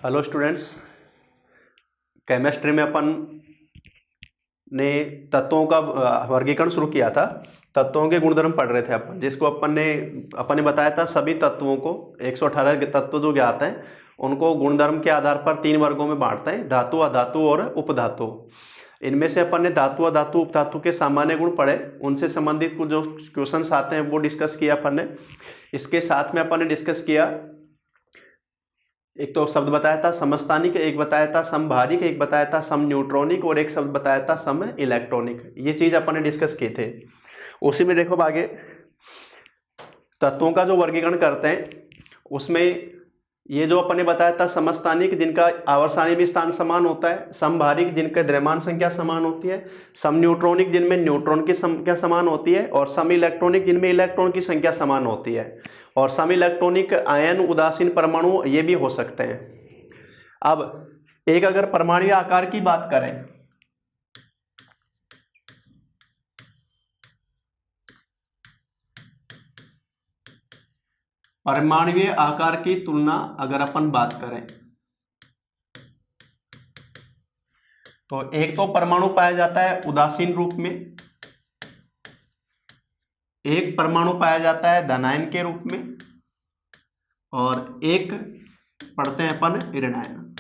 Hello students, chemistry में अपन ने तत्वों का वर्गीकरण शुरू किया था। तत्वों के गुणधर्म पढ़ रहे थे अपन, जिसको अपन ने बताया था सभी तत्वों को 118 के तत्व जो ज्ञात हैं उनको गुणधर्म के आधार पर 3 वर्गों में बांटते हैं, धातु, अधातु और उपधातु। इनमें से अपन ने धातु, अधातु, उपधातु के सामान्य गुण पढ़े, उनसे संबंधित कुछ जो क्वेश्चंस आते हैं वो डिस्कस किया अपन ने। इसके साथ में अपन ने डिस्कस किया, एक तो शब्द बताया था समस्थानिक, एक बताया था समभारिक, एक बताया था सम न्यूट्रॉनिक और एक शब्द बताया था सम इलेक्ट्रॉनिक। ये चीज अपन ने डिस्कस किए थे। उसी में देखो आगे तत्वों का जो वर्गीकरण करते हैं उसमें ये जो अपन ने बताया था समस्थानिक जिनका आवर्सानी भी स्थान समान होता है, समभारिक जिनका द्रव्यमान संख्या समान होती है, सम न्यूट्रॉनिक जिनमें न्यूट्रॉन की संख्या समान होती है और सम इलेक्ट्रॉनिक जिनमें इलेक्ट्रॉन की संख्या समान होती है। और सम इलेक्ट्रॉनिक आयन, उदासीन परमाणु ये भी हो सकते हैं। अब एक अगर परमाणु आकार की बात करें, परमाणुीय आकार की तुलना अगर अपन बात करें तो एक तो परमाणु पाया जाता है उदासीन रूप में, एक परमाणु पाया जाता है धनायन के रूप में और एक पढ़ते हैं अपन ऋणायन।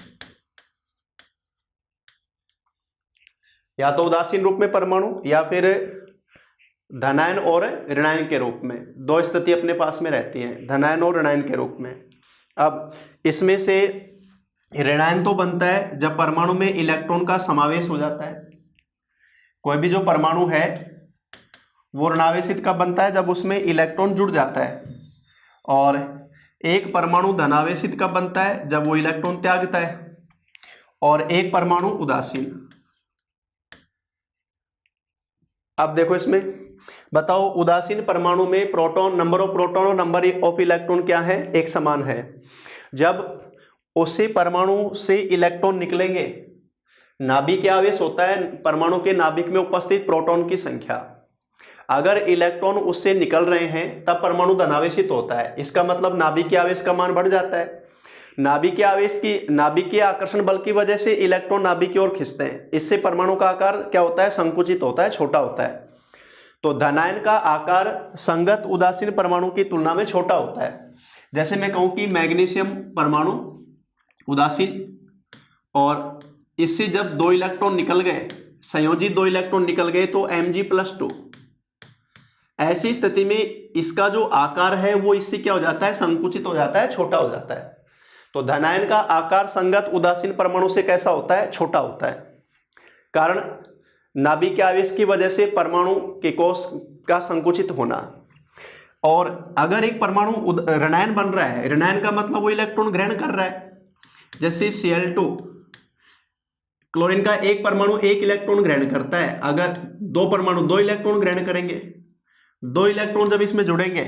या तो उदासीन रूप में परमाणु या फिर धनायन और ऋणायन के रूप में, दो स्थिति अपने पास में रहती हैं, धनायन और ऋणायन के रूप में। अब इसमें से ऋणायन तो बनता है जब परमाणु में इलेक्ट्रॉन का समावेश हो जाता है। कोई भी जो परमाणु है वो ऋणावेशित कब बनता है? जब उसमें इलेक्ट्रॉन जुड़ जाता है। और एक परमाणु धनावेशित कब बनता है? जब वो इलेक्ट्रॉन त्यागता है। और एक परमाणु उदासीन। अब देखो इसमें बताओ, उदासीन परमाणु में प्रोटॉन, नंबर ऑफ प्रोटॉन और नंबर ऑफ इलेक्ट्रॉन क्या है? एक समान है। जब उसी परमाणु से इलेक्ट्रॉन निकलेंगे, नाभिक आवेश होता है परमाणु के नाभिक में उपस्थित प्रोटॉन की संख्या। अगर इलेक्ट्रॉन उससे निकल रहे हैं तब परमाणु धनावेशित होता है। इसका मतलब नाभिकीय आवेश का मान बढ़ जाता है। नाभिकीय आकर्षण बल की वजह से इलेक्ट्रॉन नाभिक की ओर खींचते हैं। इससे परमाणु का आकार क्या होता है? संकुचित होता है, छोटा होता है। तो धनायन का आकार संगत उदासीन परमाणु की तुलना में छोटा होता है। जैसे मैं कहूं कि मैग्नीशियम परमाणु उदासीन, और इससे जब 2 इलेक्ट्रॉन निकल गए, संयोजित 2 इलेक्ट्रॉन निकल गए तो Mg+2। ऐसी स्थिति में इसका जो आकार है वो इससे क्या हो जाता है? संकुचित हो जाता है, छोटा हो जाता है। तो धनायन का आकार संगत उदासीन परमाणु से कैसा होता है? छोटा होता है। कारण नाभिक आवेश की वजह से परमाणु के कोश का संकुचित होना। और अगर एक परमाणु ऋणायन बन रहा है, ऋणायन का मतलब वो इलेक्ट्रॉन ग्रहण कर रहा है। जैसे Cl2, क्लोरीन का एक परमाणु 1 इलेक्ट्रॉन ग्रहण करता है। अगर 2 परमाणु 2 इलेक्ट्रॉन ग्रहण करेंगे, 2 इलेक्ट्रॉन जब इसमें जुड़ेंगे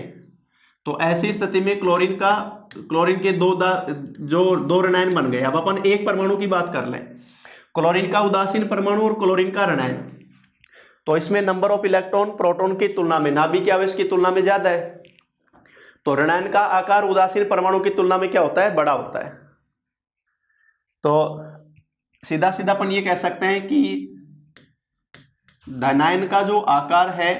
तो ऐसी स्थिति में क्लोरीन के दो ऋणायन बन गए। अब अपन एक परमाणु की बात कर लें, क्लोरीन का उदासीन परमाणु और क्लोरीन का ऋणायन, तो इसमें नंबर ऑफ इलेक्ट्रॉन प्रोटॉन की तुलना में, नाभिकीय आवेश की तुलना में ज्यादा है। तो ऋणायन का आकार उदासीन परमाणु की तुलना में क्या होता है? बड़ा होता है। तो सीधा सीधा अपन ये कह सकते हैं कि धनायन का जो आकार है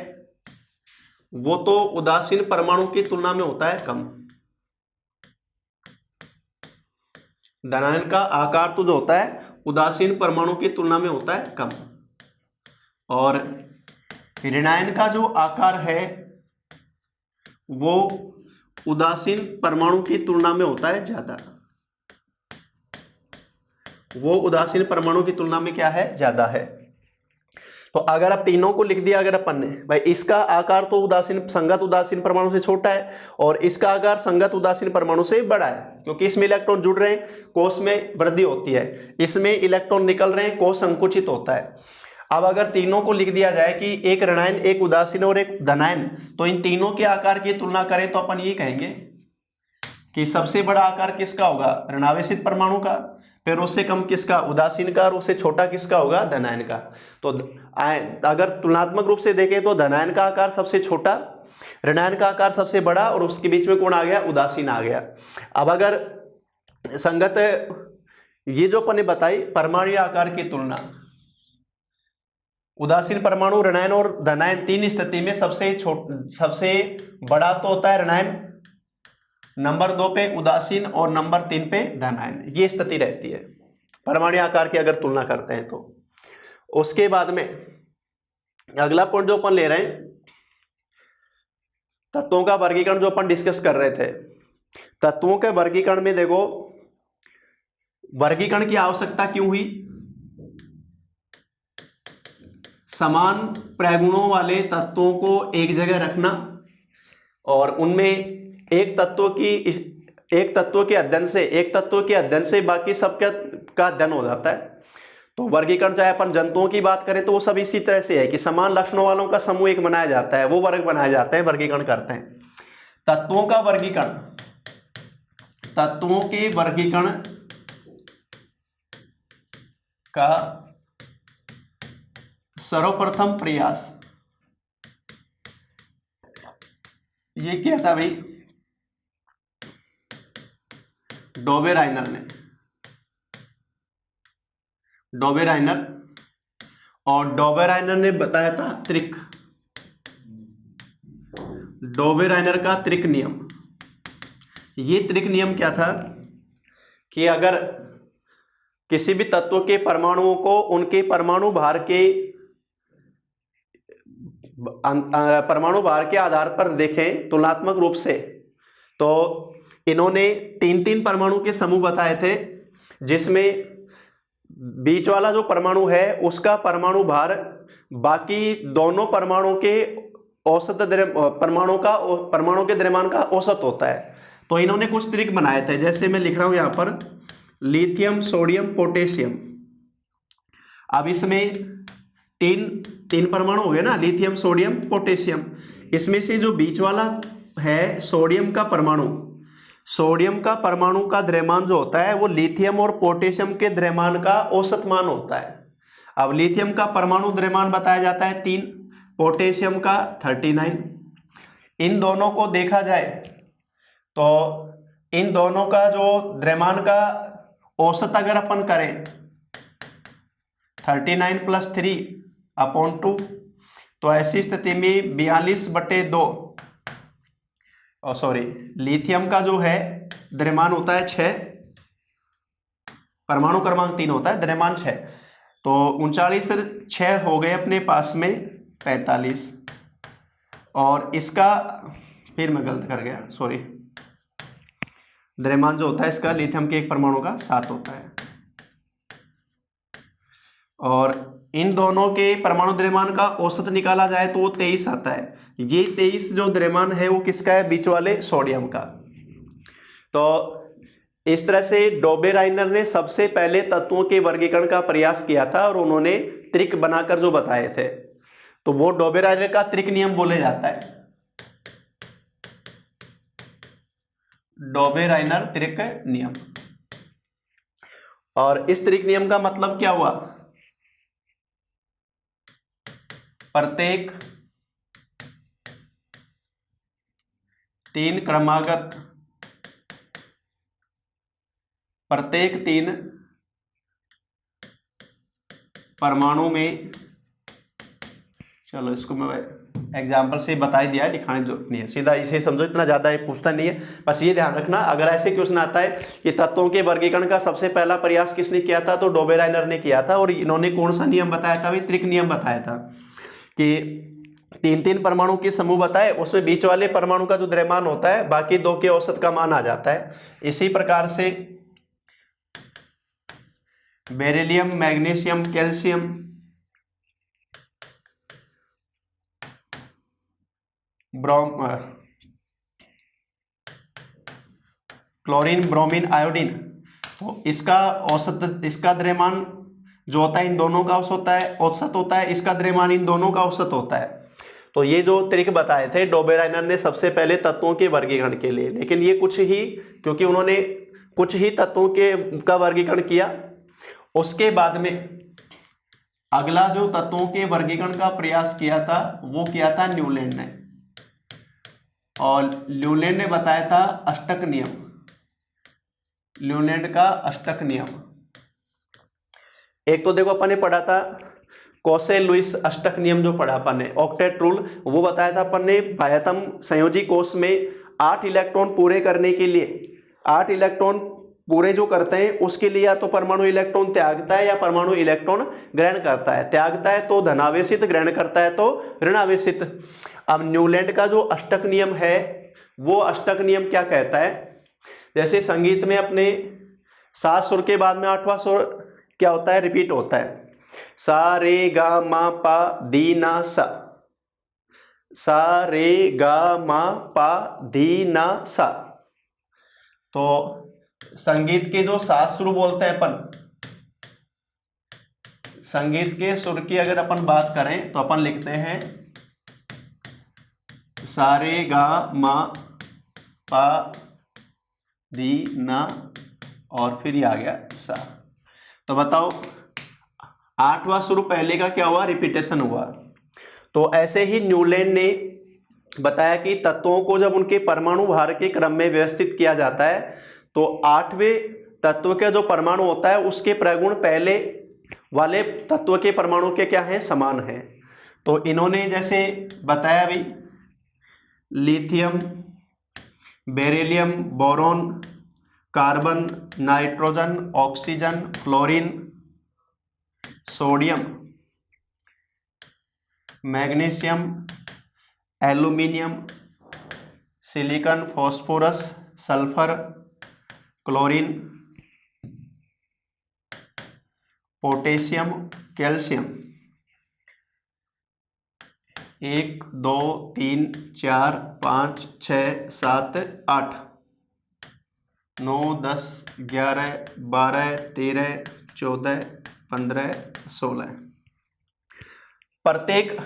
वो तो उदासीन परमाणु की तुलना में होता है कम। धनायन का आकार तो जो होता है उदासीन परमाणु की तुलना में होता है कम, और ऋणायन का जो आकार है वो उदासीन परमाणु की तुलना में होता है ज्यादा। वो उदासीन परमाणु की तुलना में क्या है? ज्यादा है। तो अगर अब तीनों को लिख दिया अगर अपन ने, भाई इसका आकार तो संगत उदासीन परमाणु से छोटा है और इसका आकार संगत उदासीन परमाणु से बड़ा है, क्योंकि इसमें इलेक्ट्रॉन जुड़ रहे हैं, कोश में वृद्धि होती है, इसमें इलेक्ट्रॉन निकल रहे हैं, कोश संकुचित होता है। अब अगर तीनों को लिख दिया जाए कि एक ऋणायन, एक उदासीन और एक धनायन, तो इन तीनों के आकार की तुलना करें तो अपन ये कहेंगे कि सबसे बड़ा आकार किसका होगा? ऋणावेशित परमाणु का, फिर उससे कम किसका? उदासीन का, और उससे छोटा किसका होगा? धनायन का। तो अगर तुलनात्मक रूप से देखें तो धनायन का आकार सबसे छोटा, ऋणायन का आकार सबसे बड़ा, और उसके बीच में कौन आ गया? उदासीन आ गया। अब अगर संगत ये जो अपन ने बताई परमाणु आकार की तुलना, उदासीन परमाणु, ऋणायन और धनायन, तीन स्थिति में सबसे बड़ा तो होता है ऋणायन, नंबर 2 पे उदासीन और नंबर 3 पे धनायन, ये स्थिति रहती है परमाणु आकार की अगर तुलना करते हैं तो। उसके बाद में अगला पॉइंट जो अपन ले रहे हैं, तत्वों का वर्गीकरण जो अपन डिस्कस कर रहे थे। तत्वों के वर्गीकरण में देखो, वर्गीकरण की आवश्यकता क्यों हुई? समान प्रगुणों वाले तत्वों को एक जगह रखना और उनमें एक तत्व के अध्ययन से बाकी सब का अध्ययन हो जाता है। तो वर्गीकरण चाहे अपन जंतुओं की बात करें तो वो सब इसी तरह से है कि समान लक्षणों वालों का समूह एक बनाया जाता है, वो वर्ग बनाए जाते हैं, वर्गीकरण करते हैं। तत्वों का वर्गीकरण, तत्वों के वर्गीकरण का सर्वप्रथम प्रयास ये किया था भाई डोबेराइनर ने, और डोबेराइनर ने बताया था त्रिक, डोबेराइनर का त्रिक नियम। ये त्रिक नियम क्या था कि अगर किसी भी तत्व के परमाणुओं को उनके परमाणु भार के आधार पर देखें तुलनात्मक रूप से, तो इन्होंने 3 परमाणु के समूह बताए थे, जिसमें बीच वाला जो परमाणु है उसका परमाणु भार बाकी दोनों परमाणु के औसत परमाणु के द्रव्यमान का औसत होता है। तो इन्होंने कुछ त्रिक बनाए थे, जैसे मैं लिख रहा हूं यहां पर लिथियम, सोडियम, पोटेशियम। अब इसमें तीन परमाणु हो गए ना, लिथियम, सोडियम, पोटेशियम। इसमें से जो बीच वाला है सोडियम का परमाणु का द्रव्यमान जो होता है वो लिथियम और पोटेशियम के द्रव्यमान का औसत मान होता है। अब लिथियम का परमाणु द्रव्यमान बताया जाता है 3, पोटेशियम का 39। इन दोनों को देखा जाए तो इन दोनों का जो द्रव्यमान का औसत अगर अपन करें 39 + 3/2, तो ऐसी स्थिति में 42/2, लिथियम का जो है द्रव्यमान होता है 6, परमाणु क्रमांक 3 होता है, द्रव्यमान 6, तो 39 से 6 हो गए अपने पास में 45, और इसका फिर मैं गलत कर गया, द्रव्यमान जो होता है इसका लिथियम के एक परमाणु का 7 होता है, और इन दोनों के परमाणु द्रव्यमान का औसत निकाला जाए तो वो 23 आता है। ये 23 जो द्रव्यमान है वो किसका है? बीच वाले सोडियम का। तो इस तरह से डोबेराइनर ने सबसे पहले तत्वों के वर्गीकरण का प्रयास किया था और उन्होंने त्रिक बनाकर जो बताए थे, तो वो डोबेराइनर का त्रिक नियम बोले जाता है, डोबेराइनर त्रिक नियम। और इस त्रिक नियम का मतलब क्या हुआ? प्रत्येक 3 परमाणु में, चलो इसको मैं एग्जाम्पल से बता ही दिया है, दिखाने की जरूरत नहीं है, सीधा इसे समझो, इतना ज़्यादा ये पूछता नहीं है। बस ये ध्यान रखना, अगर ऐसे क्वेश्चन आता है कि तत्वों के वर्गीकरण का सबसे पहला प्रयास किसने किया था, तो डोबेराइनर ने किया था। और इन्होंने कौन सा नियम बताया था? त्रिक नियम बताया था कि 3 परमाणु के समूह बताए, उसमें बीच वाले परमाणु का जो द्रव्यमान होता है बाकी 2 के औसत का मान आ जाता है। इसी प्रकार से beryllium, magnesium, calcium, chlorine, bromine, iodine, तो इसका द्रव्यमान जो होता है इन दोनों का औसत होता है, इसका द्रव्यमान इन दोनों का औसत होता है। तो ये जो त्रिक बताए थे डोबेराइनर ने सबसे पहले तत्वों के वर्गीकरण के लिए, लेकिन ये क्योंकि उन्होंने कुछ ही तत्वों का वर्गीकरण किया। उसके बाद में अगला जो तत्वों के वर्गीकरण का प्रयास किया था वो किया था न्यूलैंड ने, और न्यूलैंड ने बताया था अष्टक नियम, न्यूलैंड का अष्टक नियम। एक तो देखो अपन ने पढ़ा था कोसे लुईस अष्टक नियम, जो पढ़ा अपन ने ऑक्टेट रूल, वो बताया था अपन ने बाह्यतम संयोजी कोष में 8 इलेक्ट्रॉन पूरे करने के लिए, 8 इलेक्ट्रॉन पूरे जो करते हैं उसके लिए या तो परमाणु इलेक्ट्रॉन त्यागता है या परमाणु इलेक्ट्रॉन ग्रहण करता है। त्यागता है तो धनावेशित, ग्रहण करता है तो ऋणावेशित। अब न्यूलैंड का जो अष्टक नियम है वो अष्टक नियम क्या कहता है, जैसे संगीत में अपने 7 सुर के बाद में 8वां सुर क्या होता है, रिपीट होता है, सा रे गा मा पा दी ना सा, सा रे गा मा पा दी ना सा। तो संगीत के जो 7 सुर बोलते हैं अपन, संगीत के सुर की अगर अपन बात करें तो अपन लिखते हैं सा रे गा मा पा दी ना और फिर ये आ गया सा। तो बताओ 8वां सुर पहले का क्या हुआ, रिपीटेशन हुआ। तो ऐसे ही न्यूलैंड ने बताया कि तत्वों को जब उनके परमाणु भार के क्रम में व्यवस्थित किया जाता है तो 8वें तत्व का जो परमाणु होता है उसके प्रगुण पहले वाले तत्व के परमाणु के क्या हैं, समान हैं। तो इन्होंने जैसे बताया भी lithium, beryllium, boron, carbon, nitrogen, oxygen, chlorine, sodium, magnesium, aluminium, silicon, phosphorus, sulphur, chlorine, potassium, calcium, 1 2 3 4 5 6 7 8 9 10 11 12 13 14 15 16। प्रत्येक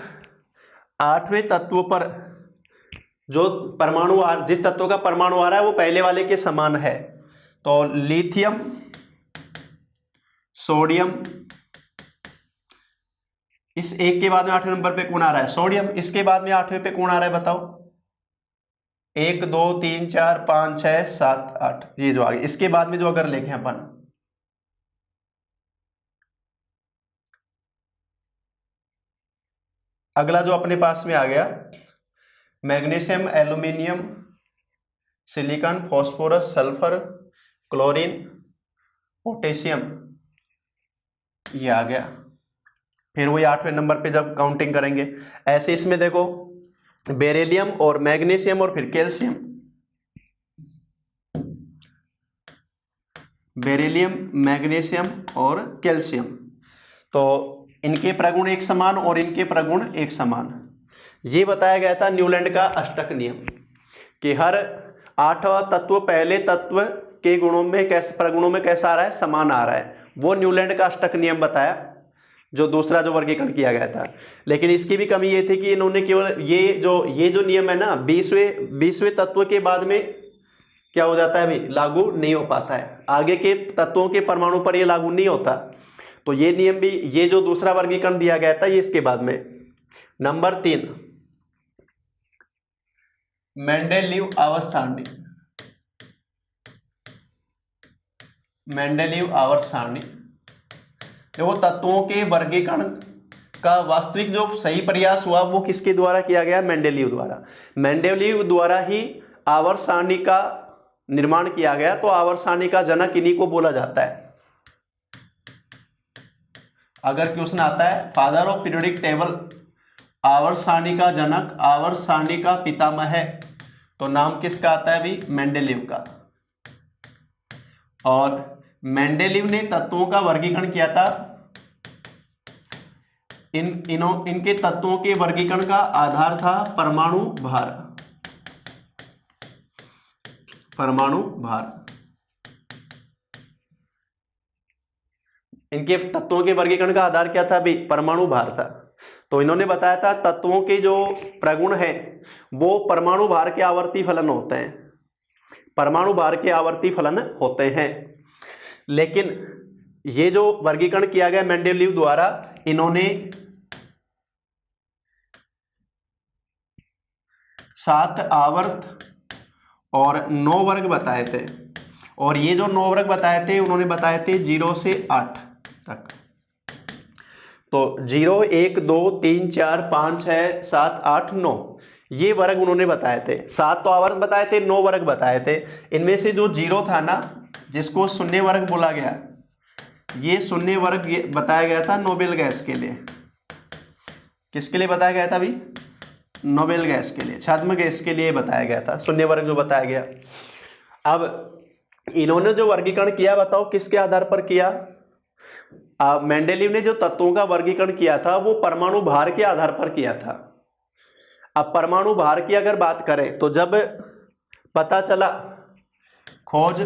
8वें तत्व पर जो परमाणु जिस तत्व का परमाणु आ रहा है वो पहले वाले के समान है। तो लिथियम, सोडियम, इस एक के बाद में 8वें नंबर पे कौन आ रहा है, सोडियम। इसके बाद में 8वें पे कौन आ रहा है बताओ, 1 2 3 4 5 6 7 8, ये जो आ गया। इसके बाद में जो अगर लिखें अपन अगला जो अपने पास में आ गया magnesium, aluminium, silicon, phosphorus, sulphur, chlorine, potassium, ये आ गया। फिर वही 8वें नंबर पे जब काउंटिंग करेंगे ऐसे इसमें देखो बेरिलियम और मैग्नीशियम और फिर कैल्शियम, बेरिलियम, मैग्नीशियम और कैल्शियम। तो इनके प्रगुण एक समान और इनके प्रगुण एक समान। ये बताया गया था न्यूलैंड का अष्टक नियम कि हर 8वां तत्व पहले तत्व के गुणों में कैसे, प्रगुणों में कैसा आ रहा है, समान आ रहा है। वो न्यूलैंड का अष्टक नियम बताया जो दूसरा जो वर्गीकरण किया गया था। लेकिन इसकी भी कमी ये थी कि इन्होंने केवल ये जो नियम है ना 20वें तत्व के बाद में क्या हो जाता है, अभी लागू नहीं हो पाता है, आगे के तत्वों के परमाणु पर ये लागू नहीं होता। तो ये नियम भी, ये जो दूसरा वर्गीकरण दिया गया था ये इसके बाद में। नंबर 3 मेंडेलीव आवर्त सारणी। मेंडेलीव आवर्त सारणी देखो तत्वों के वर्गीकरण का वास्तविक जो सही प्रयास हुआ वो किसके द्वारा किया गया, मेंडेलीव द्वारा। मेंडेलीव द्वारा ही आवर्त सारणी का निर्माण किया गया। तो आवर्त सारणी का जनक इन्हीं को बोला जाता है। अगर क्वेश्चन आता है फादर ऑफ पीरियोडिक टेबल, आवर्त सारणी का जनक, आवर्त सारणी का पितामह है, तो नाम किसका आता है अभी, मेंडेलीव का। और मेंडेलीव ने तत्वों का वर्गीकरण किया था। इनके तत्वों के वर्गीकरण का आधार था परमाणु भार। परमाणु भार इनके तत्वों के वर्गीकरण का आधार क्या था अभी, परमाणु भार था। तो इन्होंने बताया था तत्वों के जो प्रगुण हैं वो परमाणु भार के आवर्ती फलन होते हैं, परमाणु भार के आवर्ती फलन होते हैं। लेकिन ये जो वर्गीकरण किया गया मेंडेलीव द्वारा, इन्होंने 7 आवर्त और 9 वर्ग बताए थे। और ये जो 9 वर्ग बताए थे उन्होंने बताए थे 0 से 8 तक। तो 0, 1, 2, 3, 4, 5, 6, 7, 8, 9 ये वर्ग उन्होंने बताए थे। 7 तो आवर्त बताए थे, 9 वर्ग बताए थे। इनमें से जो 0 था ना, जिसको शून्य वर्ग बोला गया, ये शून्य वर्ग बताया गया था नोबेल गैस के लिए। किसके लिए बताया गया था अभी? नोबेल गैस के लिए, छद्म गैस के लिए बताया गया था शून्य वर्ग जो बताया गया। अब इन्होंने जो वर्गीकरण किया, बताओ किसके आधार पर किया? मेंडेलीव ने जो तत्वों का वर्गीकरण किया था वो परमाणु भार के आधार पर किया था। अब परमाणु भार की अगर बात करें तो जब पता चला खोज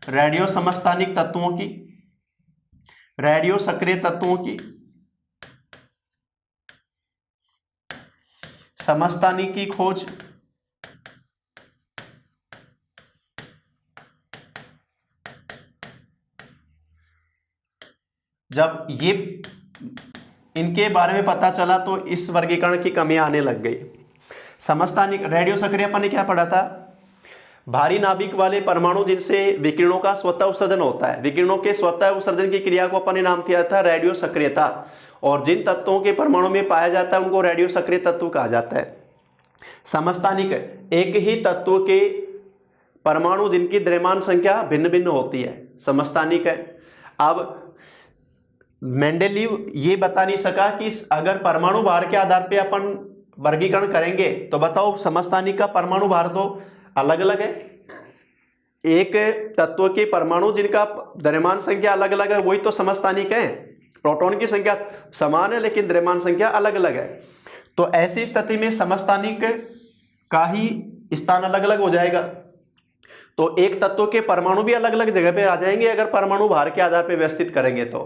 रेडियो समस्थानिक तत्वों की, रेडियो सक्रिय तत्वों की, समस्थानिक की खोज, जब ये इनके बारे में पता चला तो इस वर्गीकरण की कमियां आने लग गई। समस्थानिक रेडियो सक्रिय अपन ने क्या पढ़ा था? भारी नाभिक वाले परमाणु जिनसे विकिरणों का स्वतः उत्सर्जन होता है, विकिरणों के स्वतः उत्सर्जन की क्रिया को अपन ने नाम दिया था रेडियो सक्रियता। और जिन तत्वों के परमाणु में पाया जाता है उनको रेडियो सक्रिय तत्व कहा जाता है। समस्थानिक एक ही तत्व के परमाणु जिनकी द्रव्यमान संख्या भिन्न भिन्न होती है, समस्थानिक है। अब मेंडेलीव ये बता नहीं सका कि अगर परमाणु भार के आधार पे अपन वर्गीकरण करेंगे तो बताओ समस्थानिक का परमाणु भार तो अलग अलग है। एक तत्व के परमाणु जिनका द्रव्यमान संख्या अलग अलग है वही तो समस्थानिक है। प्रोटॉन की संख्या समान है लेकिन द्रव्यमान संख्या अलग अलग है। तो ऐसी स्थिति में समस्थानिक का ही स्थान अलग अलग हो जाएगा। तो एक तत्व के परमाणु भी अलग अलग जगह पे आ जाएंगे अगर परमाणु भार के आधार पे व्यवस्थित करेंगे तो।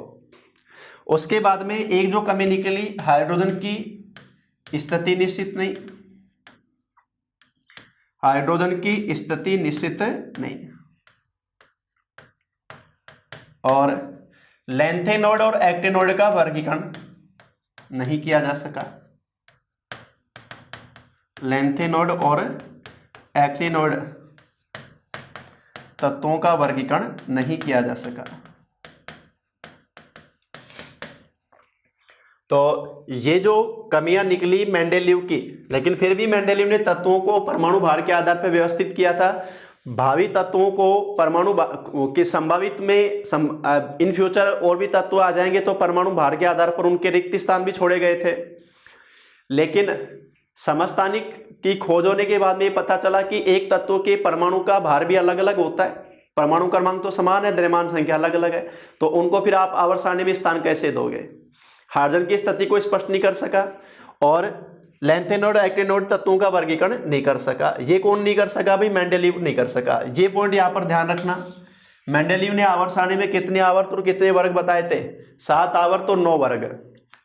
उसके बाद में एक जो कमी निकली, हाइड्रोजन की स्थिति निश्चित नहीं, हाइड्रोजन की स्थिति निश्चित नहीं। और लैंथेनोड और एक्टिनोड का वर्गीकरण नहीं किया जा सका। लैंथेनोड और एक्टिनोड तत्वों का वर्गीकरण नहीं किया जा सका। तो ये जो कमियां निकली मेंडेलीव की, लेकिन फिर भी मेंडेलीव ने तत्वों को परमाणु भार के आधार पर व्यवस्थित किया था। भावी तत्वों को परमाणु के संभावित में इन फ्यूचर और भी तत्व आ जाएंगे तो परमाणु भार के आधार पर उनके रिक्त स्थान भी छोड़े गए थे। लेकिन समस्थानिक की खोज होने के बाद में पता चला कि एक तत्व के परमाणु का भार भी अलग अलग होता है। परमाणु क्रमांक तो समान है, द्रव्यमान संख्या अलग अलग है, तो उनको फिर आप आवर्त सारणी में स्थान कैसे दोगे? हाइड्रोजन की स्थिति को स्पष्ट नहीं कर सका और लैंथेनोड एक्टिनोड तत्वों का वर्गीकरण नहीं कर सका। ये कौन नहीं कर सका भाई? मेंडेलीव नहीं कर सका। ये पॉइंट यहां पर ध्यान रखना। मेंडेलीव ने आवर्त सारणी में कितने आवर्त और कितने वर्ग बताए थे? 7 आवर्त और 9 वर्ग।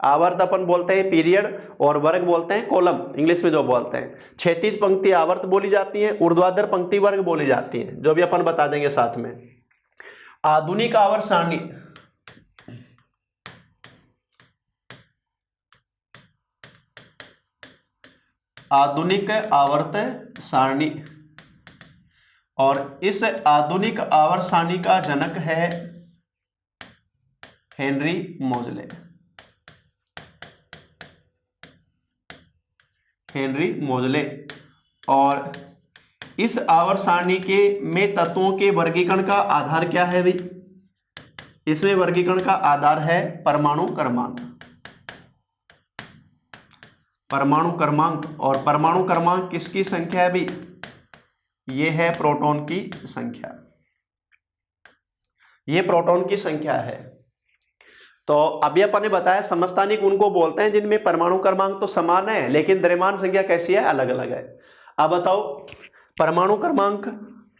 आवर्त अपन बोलते हैं पीरियड और वर्ग बोलते हैं कॉलम, इंग्लिश में जो बोलते हैं। क्षैतिज पंक्ति आवर्त बोली जाती है, ऊर्ध्वाधर पंक्ति वर्ग बोली जाती है, जो भी अपन बता देंगे साथ में। आधुनिक आवर्त सारणी, आधुनिक आवर्त सारणी, और इस आधुनिक आवर्त सारणी का जनक है हेनरी मोजले। हेनरी मोजले। और इस आवर्त सारणी के में तत्वों के वर्गीकरण का आधार क्या है भाई? इसमें वर्गीकरण का आधार है परमाणु क्रमांक। परमाणु क्रमांक, और परमाणु क्रमांक किसकी संख्या है भाई? ये है प्रोटॉन की संख्या। ये प्रोटॉन की संख्या है। तो अभी अपन ने बताया समस्थानिक उनको बोलते हैं जिनमें परमाणु क्रमांक तो समान है लेकिन द्रव्यमान संख्या कैसी है? अलग अलग है। अब बताओ परमाणु क्रमांक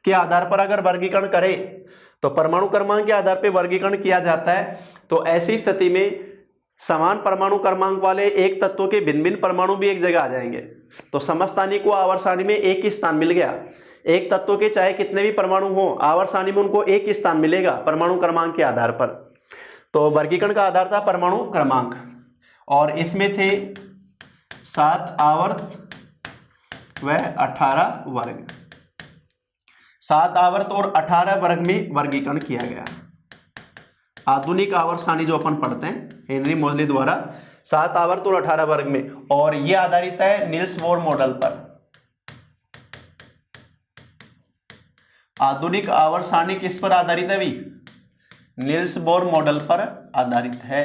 के आधार पर अगर वर्गीकरण करें तो परमाणु क्रमांक के आधार पर वर्गीकरण किया जाता है। तो ऐसी स्थिति में समान परमाणु क्रमांक वाले एक तत्व के भिन्न भिन्न परमाणु भी एक जगह आ जाएंगे। तो समस्थानिक को आवर्त सारणी में एक ही स्थान मिल गया। एक तत्व के चाहे कितने भी परमाणु हो, आवर्त सारणी में उनको एक ही स्थान मिलेगा परमाणु क्रमांक के आधार पर। तो वर्गीकरण का आधार था परमाणु क्रमांक, और इसमें थे 7 आवर्त व 18 वर्ग। 7 आवर्त और 18 वर्ग में वर्गीकरण किया गया। आधुनिक आवर्त सारणी जो अपन पढ़ते हैं हेनरी मोजले द्वारा 7 आवर्त और 18 वर्ग में, और ये आधारित है नील्स बोर मॉडल पर। आधुनिक आवर्त सारणी किस पर आधारित है भाई? नील्स बोर मॉडल पर आधारित है।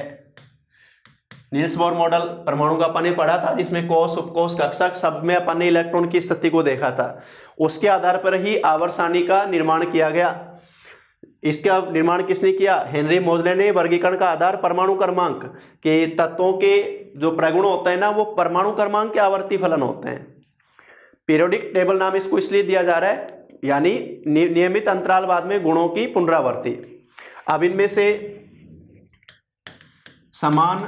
नील्स बोर मॉडल परमाणु का अपन ने पढ़ा था, जिसमें कोष, उपकोष, कक्षक सब में अपन ने इलेक्ट्रॉन की स्थिति को देखा था। उसके आधार पर ही आवर्त सारणी का निर्माण किया गया। इसका निर्माण किसने किया? हेनरी मोजले ने। वर्गीकरण का आधार परमाणु क्रमांक के तत्वों के जो प्रगुण होते हैं ना, वो परमाणु क्रमांक के आवर्ती फलन होते हैं। पीरियोडिक टेबल नाम इसको इसलिए दिया जा रहा है, यानी नियमित अंतराल बाद में गुणों की पुनरावृत्ति। अब इनमें से समान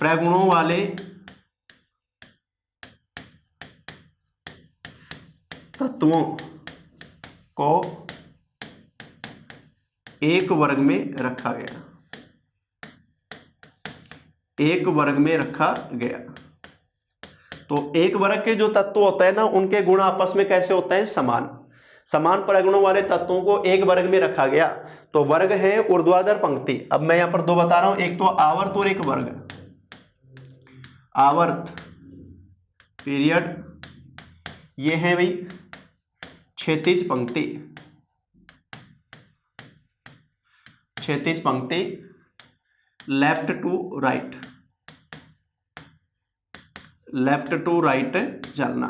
प्रगुणों वाले तत्वों को एक वर्ग में रखा गया, एक वर्ग में रखा गया। तो एक वर्ग के जो तत्व होते हैं ना, उनके गुण आपस में कैसे होते हैं? समान। समान प्रगुणों वाले तत्वों को एक वर्ग में रखा गया। तो वर्ग है ऊर्ध्वाधर पंक्ति। अब मैं यहां पर दो बता रहा हूं, एक तो आवर्त और एक वर्ग। आवर्त पीरियड, ये है भाई क्षैतिज पंक्ति। क्षैतिज पंक्ति, left to right, left to right चलना,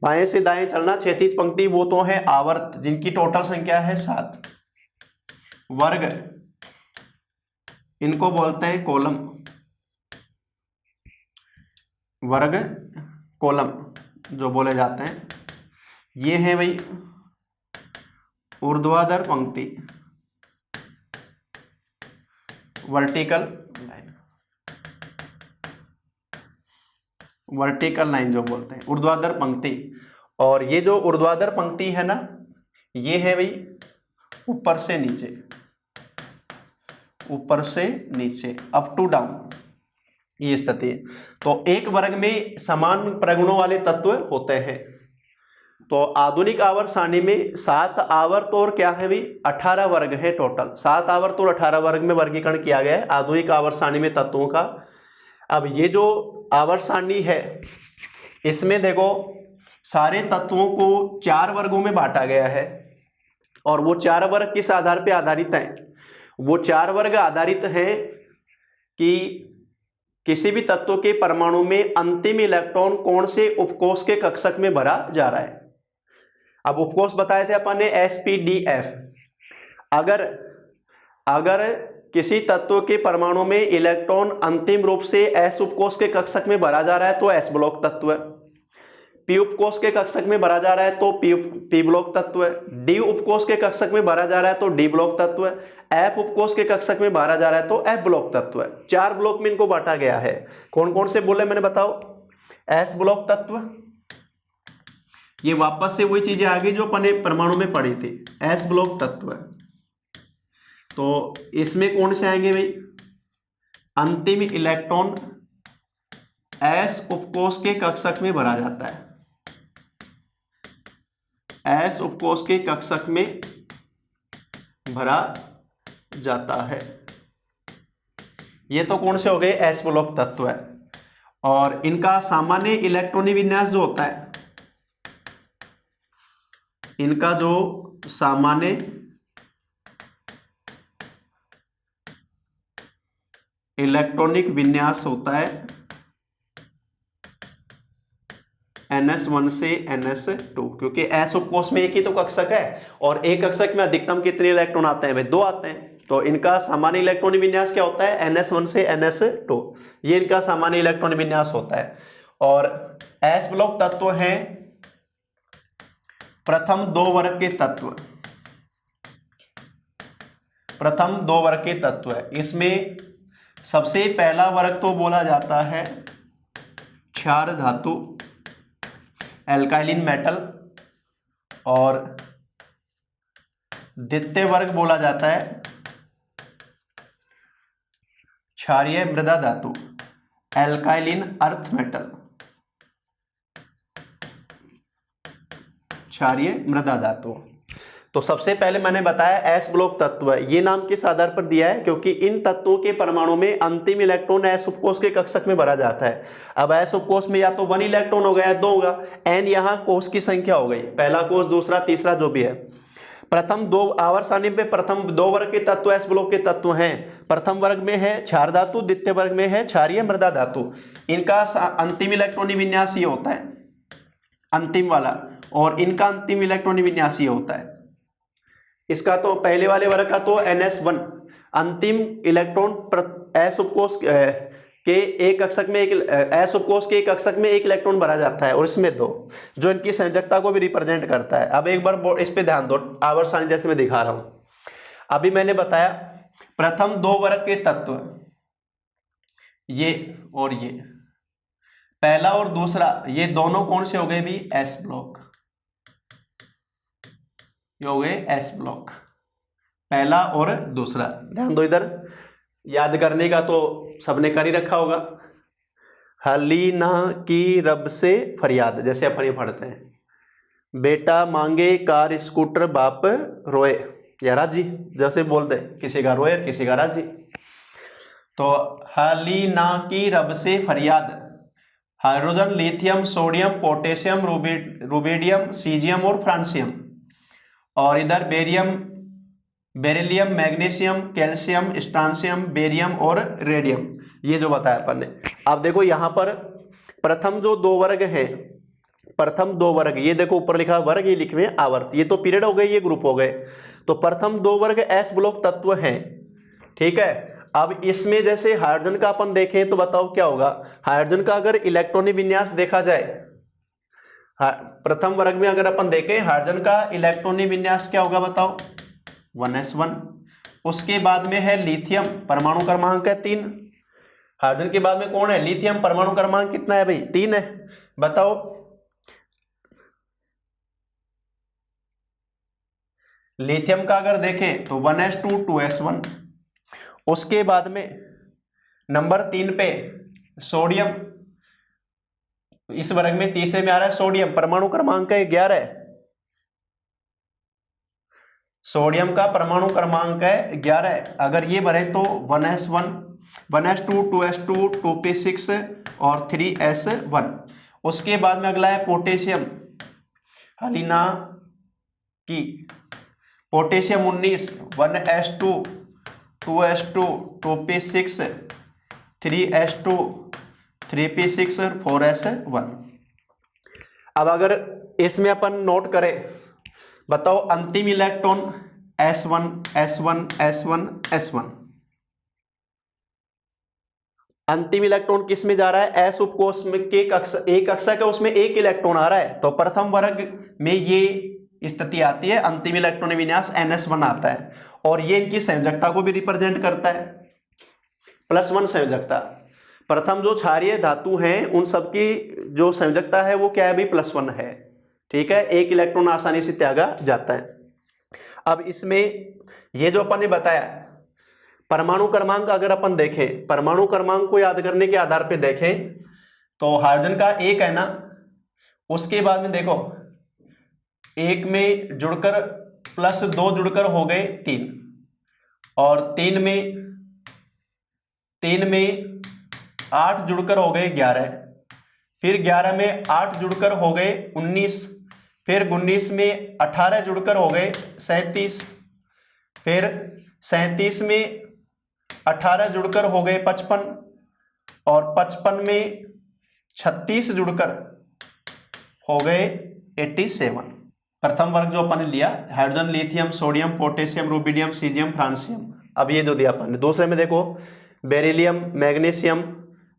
बाएं से दाएं चलना। क्षैतिज पंक्ति वो तो है आवर्त, जिनकी टोटल संख्या है 7। वर्ग, इनको बोलते हैं कॉलम। वर्ग कॉलम जो बोले जाते हैं, ये है भाई ऊर्ध्वाधर पंक्ति, वर्टिकल लाइन। वर्टिकल लाइन जो बोलते हैं, ऊर्ध्वाधर पंक्ति। और ये जो ऊर्ध्वाधर पंक्ति है ना, ये है भाई ऊपर से नीचे, ऊपर से नीचे, अप टू डाउन, ये स्थिति है। तो एक वर्ग में समान प्रगुणों वाले तत्व होते हैं। तो आधुनिक आवर्त सारणी में 7 आवर्त और क्या है भाई 18 वर्ग है टोटल। 7 आवर्त और 18 वर्ग में वर्गीकरण किया गया है आधुनिक आवर्त सारणी में तत्वों का। अब ये जो आवर्त सारणी है, इसमें देखो सारे तत्वों को 4 वर्गों में बांटा गया है। और वो 4 वर्ग किस आधार पे आधारित हैं? वो 4 वर्ग आधारित हैं कि किसी भी तत्व के परमाणु में अंतिम इलेक्ट्रॉन कौन से उपकोष के कक्षक में भरा जा रहा है। अब उपकोष बताए थे अपन ने sp-d-f। अगर किसी तत्व के परमाणु में इलेक्ट्रॉन अंतिम रूप से s उपकोष के कक्षक में भरा जा रहा है तो s ब्लॉक तत्व है। p उपकोष के कक्षक में भरा जा रहा है तो p ब्लॉक तत्व है। d उपकोष के कक्षक में भरा जा रहा है तो d ब्लॉक तत्व है। f उपकोष के कक्षक में भरा जा रहा है तो f ब्लॉक तत्व है। 4 ब्लॉक में इनको बांटा गया है। कौन कौन से बोले मैंने बताओ? s ब्लॉक तत्व, ये वापस से वही चीजें आ गई जो अपने परमाणु में पढ़ी थी, s ब्लॉक तत्व है। तो इसमें कौन से आएंगे भाई? अंतिम इलेक्ट्रॉन s उपकोष के कक्षक में भरा जाता है, s उपकोष के कक्षक में भरा जाता है। ये तो कौन से हो गए? s ब्लॉक तत्व है। और इनका सामान्य इलेक्ट्रॉनिक विन्यास जो होता है, इनका जो सामान्य इलेक्ट्रॉनिक विन्यास होता है NS1 से NS2, क्योंकि s उपकोष में एक ही तो कक्षक है और एक कक्षक में अधिकतम कितने इलेक्ट्रॉन आते हैं भाई? 2 आते हैं। तो इनका सामान्य इलेक्ट्रॉनिक विन्यास क्या होता है? NS1 से NS2, ये इनका सामान्य इलेक्ट्रॉनिक विन्यास होता है। और s ब्लॉक तत्व हैं प्रथम 2 वर्ग के तत्व, प्रथम 2 वर्ग के तत्व है। इसमें सबसे पहला वर्ग तो बोला जाता है क्षार धातु, एल्काइलिन मेटल, और द्वितीय वर्ग बोला जाता है क्षारीय मृदा धातु, एल्काइलिन अर्थ मेटल, क्षारीय मृदा धातु। तो सबसे पहले मैंने बताया एस ब्लॉक तत्व है, ये नाम किस आधार पर दिया है, क्योंकि इन तत्वों के परमाणु में अंतिम इलेक्ट्रॉन एस उपकोष के कक्षक में भरा जाता है। अब एस उपकोष में या तो 1 इलेक्ट्रॉन होगा या 2 होगा, एन यहाँ कोष की संख्या हो गई, पहला कोष, दूसरा, तीसरा, जो भी है। प्रथम 2 आवर्त सारणी पे प्रथम 2 वर्ग के तत्व एस ब्लॉक के तत्व हैं। प्रथम वर्ग में है क्षार धातु, द्वितीय वर्ग में है क्षारीय मृदा धातु। इनका अंतिम इलेक्ट्रॉनिक विन्यास ये होता है, अंतिम वाला, और इनका अंतिम इलेक्ट्रॉनिक विन्यास ये होता है। इसका तो पहले वाले वर्ग का तो NS1 अंतिम इलेक्ट्रॉन एस उपकोष के एक कक्षक में एस उपकोष के एक कक्षक में 1 इलेक्ट्रॉन भरा जाता है, और इसमें 2, जो इनकी संयोजकता को भी रिप्रेजेंट करता है। अब एक बार इस पे ध्यान दो, आवर्त सारणी जैसे मैं दिखा रहा हूं। अभी मैंने बताया प्रथम 2 वर्ग के तत्व, ये और ये, पहला और दूसरा, ये दोनों कौन से हो गए भी, एस ब्लॉक, ये हो गए एस ब्लॉक, पहला और दूसरा। ध्यान दो, इधर याद करने का तो सबने कर ही रखा होगा। हलीना की रब से फरियाद, जैसे अपन ये पढ़ते हैं, बेटा मांगे कार स्कूटर बाप रोए या राजी, जैसे बोल दे, किसी का रोए किसी का राजी। तो हलीना की रब से फरियाद, hydrogen, lithium, sodium, potassium, rubidium, caesium और फ्रांसियम, और इधर barium, beryllium, magnesium, calcium, strontium, barium और रेडियम, ये जो बताया अपन ने। अब देखो यहाँ पर प्रथम जो 2 वर्ग हैं, प्रथम 2 वर्ग, ये देखो ऊपर लिखा वर्ग, ये लिखे हुए आवर्त, ये तो पीरियड हो गए, ये ग्रुप हो गए। तो प्रथम 2 वर्ग एस ब्लॉक तत्व हैं, ठीक है। अब इसमें जैसे हाइड्रोजन का अपन देखें तो बताओ क्या होगा। हाइड्रोजन का अगर इलेक्ट्रॉनिक विन्यास देखा जाए, प्रथम वर्ग में अगर अपन देखें हाइड्रोजन का इलेक्ट्रॉनिक विन्यास क्या होगा बताओ, 1s1। उसके बाद में है लिथियम, परमाणु क्रमांक है 3। हाइड्रोजन के बाद में कौन है, लिथियम, परमाणु क्रमांक कितना है भाई, 3 है। बताओ लिथियम का अगर देखें तो 1s2 2s1। उसके बाद में नंबर 3 पे सोडियम, इस वर्ग में तीसरे में आ रहा है सोडियम, परमाणु क्रमांक है 11। सोडियम का परमाणु क्रमांक है 11। अगर ये भरे तो 1s1, 1s2 2s2 2p6 और 3s1। उसके बाद में अगला है पोटेशियम, हलीना की potassium 19, 1s2 2s2 2p6 3s2 3p6 और 4s1। अब अगर इसमें अपन नोट करें, बताओ अंतिम electron s1 s1 s1 s1, अंतिम इलेक्ट्रॉन किस में जा रहा है, एस उपकोष में के कक्षक, एक कक्षक है उसमें 1 इलेक्ट्रॉन आ रहा है। तो प्रथम वर्ग में ये स्थिति आती है, अंतिम इलेक्ट्रॉनिक विन्यास NS1 आता है, और ये इनकी संयोजकता को भी रिप्रेजेंट करता है, +1 संयोजकता। प्रथम जो क्षारीय धातु हैं उन सबकी जो संयोजकता है वो क्या है भाई, +1 है, ठीक है। 1 इलेक्ट्रॉन आसानी से त्यागा जाता है। अब इसमें ये जो अपन ने बताया परमाणु क्रमांक, अगर अपन देखें परमाणु क्रमांक को याद करने के आधार पे देखें तो हाइड्रोजन का 1 है ना, उसके बाद में देखो 1 में जुड़कर +2 जुड़कर हो गए 3, और 3 में 8 जुड़कर हो गए 11, फिर 11 में 8 जुड़कर हो गए 19, फिर 19 में 18 जुड़कर हो गए 37, फिर 37 में 18 जुड़कर हो गए 55, और 55 में 36 जुड़कर हो गए 87। प्रथम वर्ग जो अपन ने लिया hydrogen, lithium, sodium, potassium, rubidium, caesium, francium. अब ये जो दिया अपन ने दूसरे में देखो बेरिलियम, मैग्नीशियम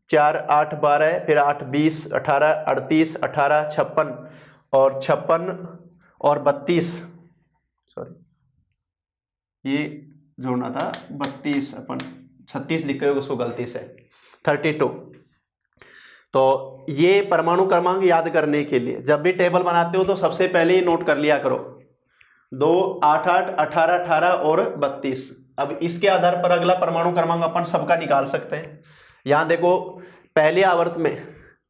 4 8 12, फिर 8 20 18 38 18 56 और 56 और 32, सॉरी ये जोड़ना था 32, अपन 36 लिखे हुए उसको गलती से 32। तो ये परमाणु क्रमांक याद करने के लिए जब भी टेबल बनाते हो तो सबसे पहले ही नोट कर लिया करो 2 8 8 18 18 और 32। अब इसके आधार पर अगला परमाणु क्रमांक अपन सबका निकाल सकते हैं। यहाँ देखो पहले आवर्त में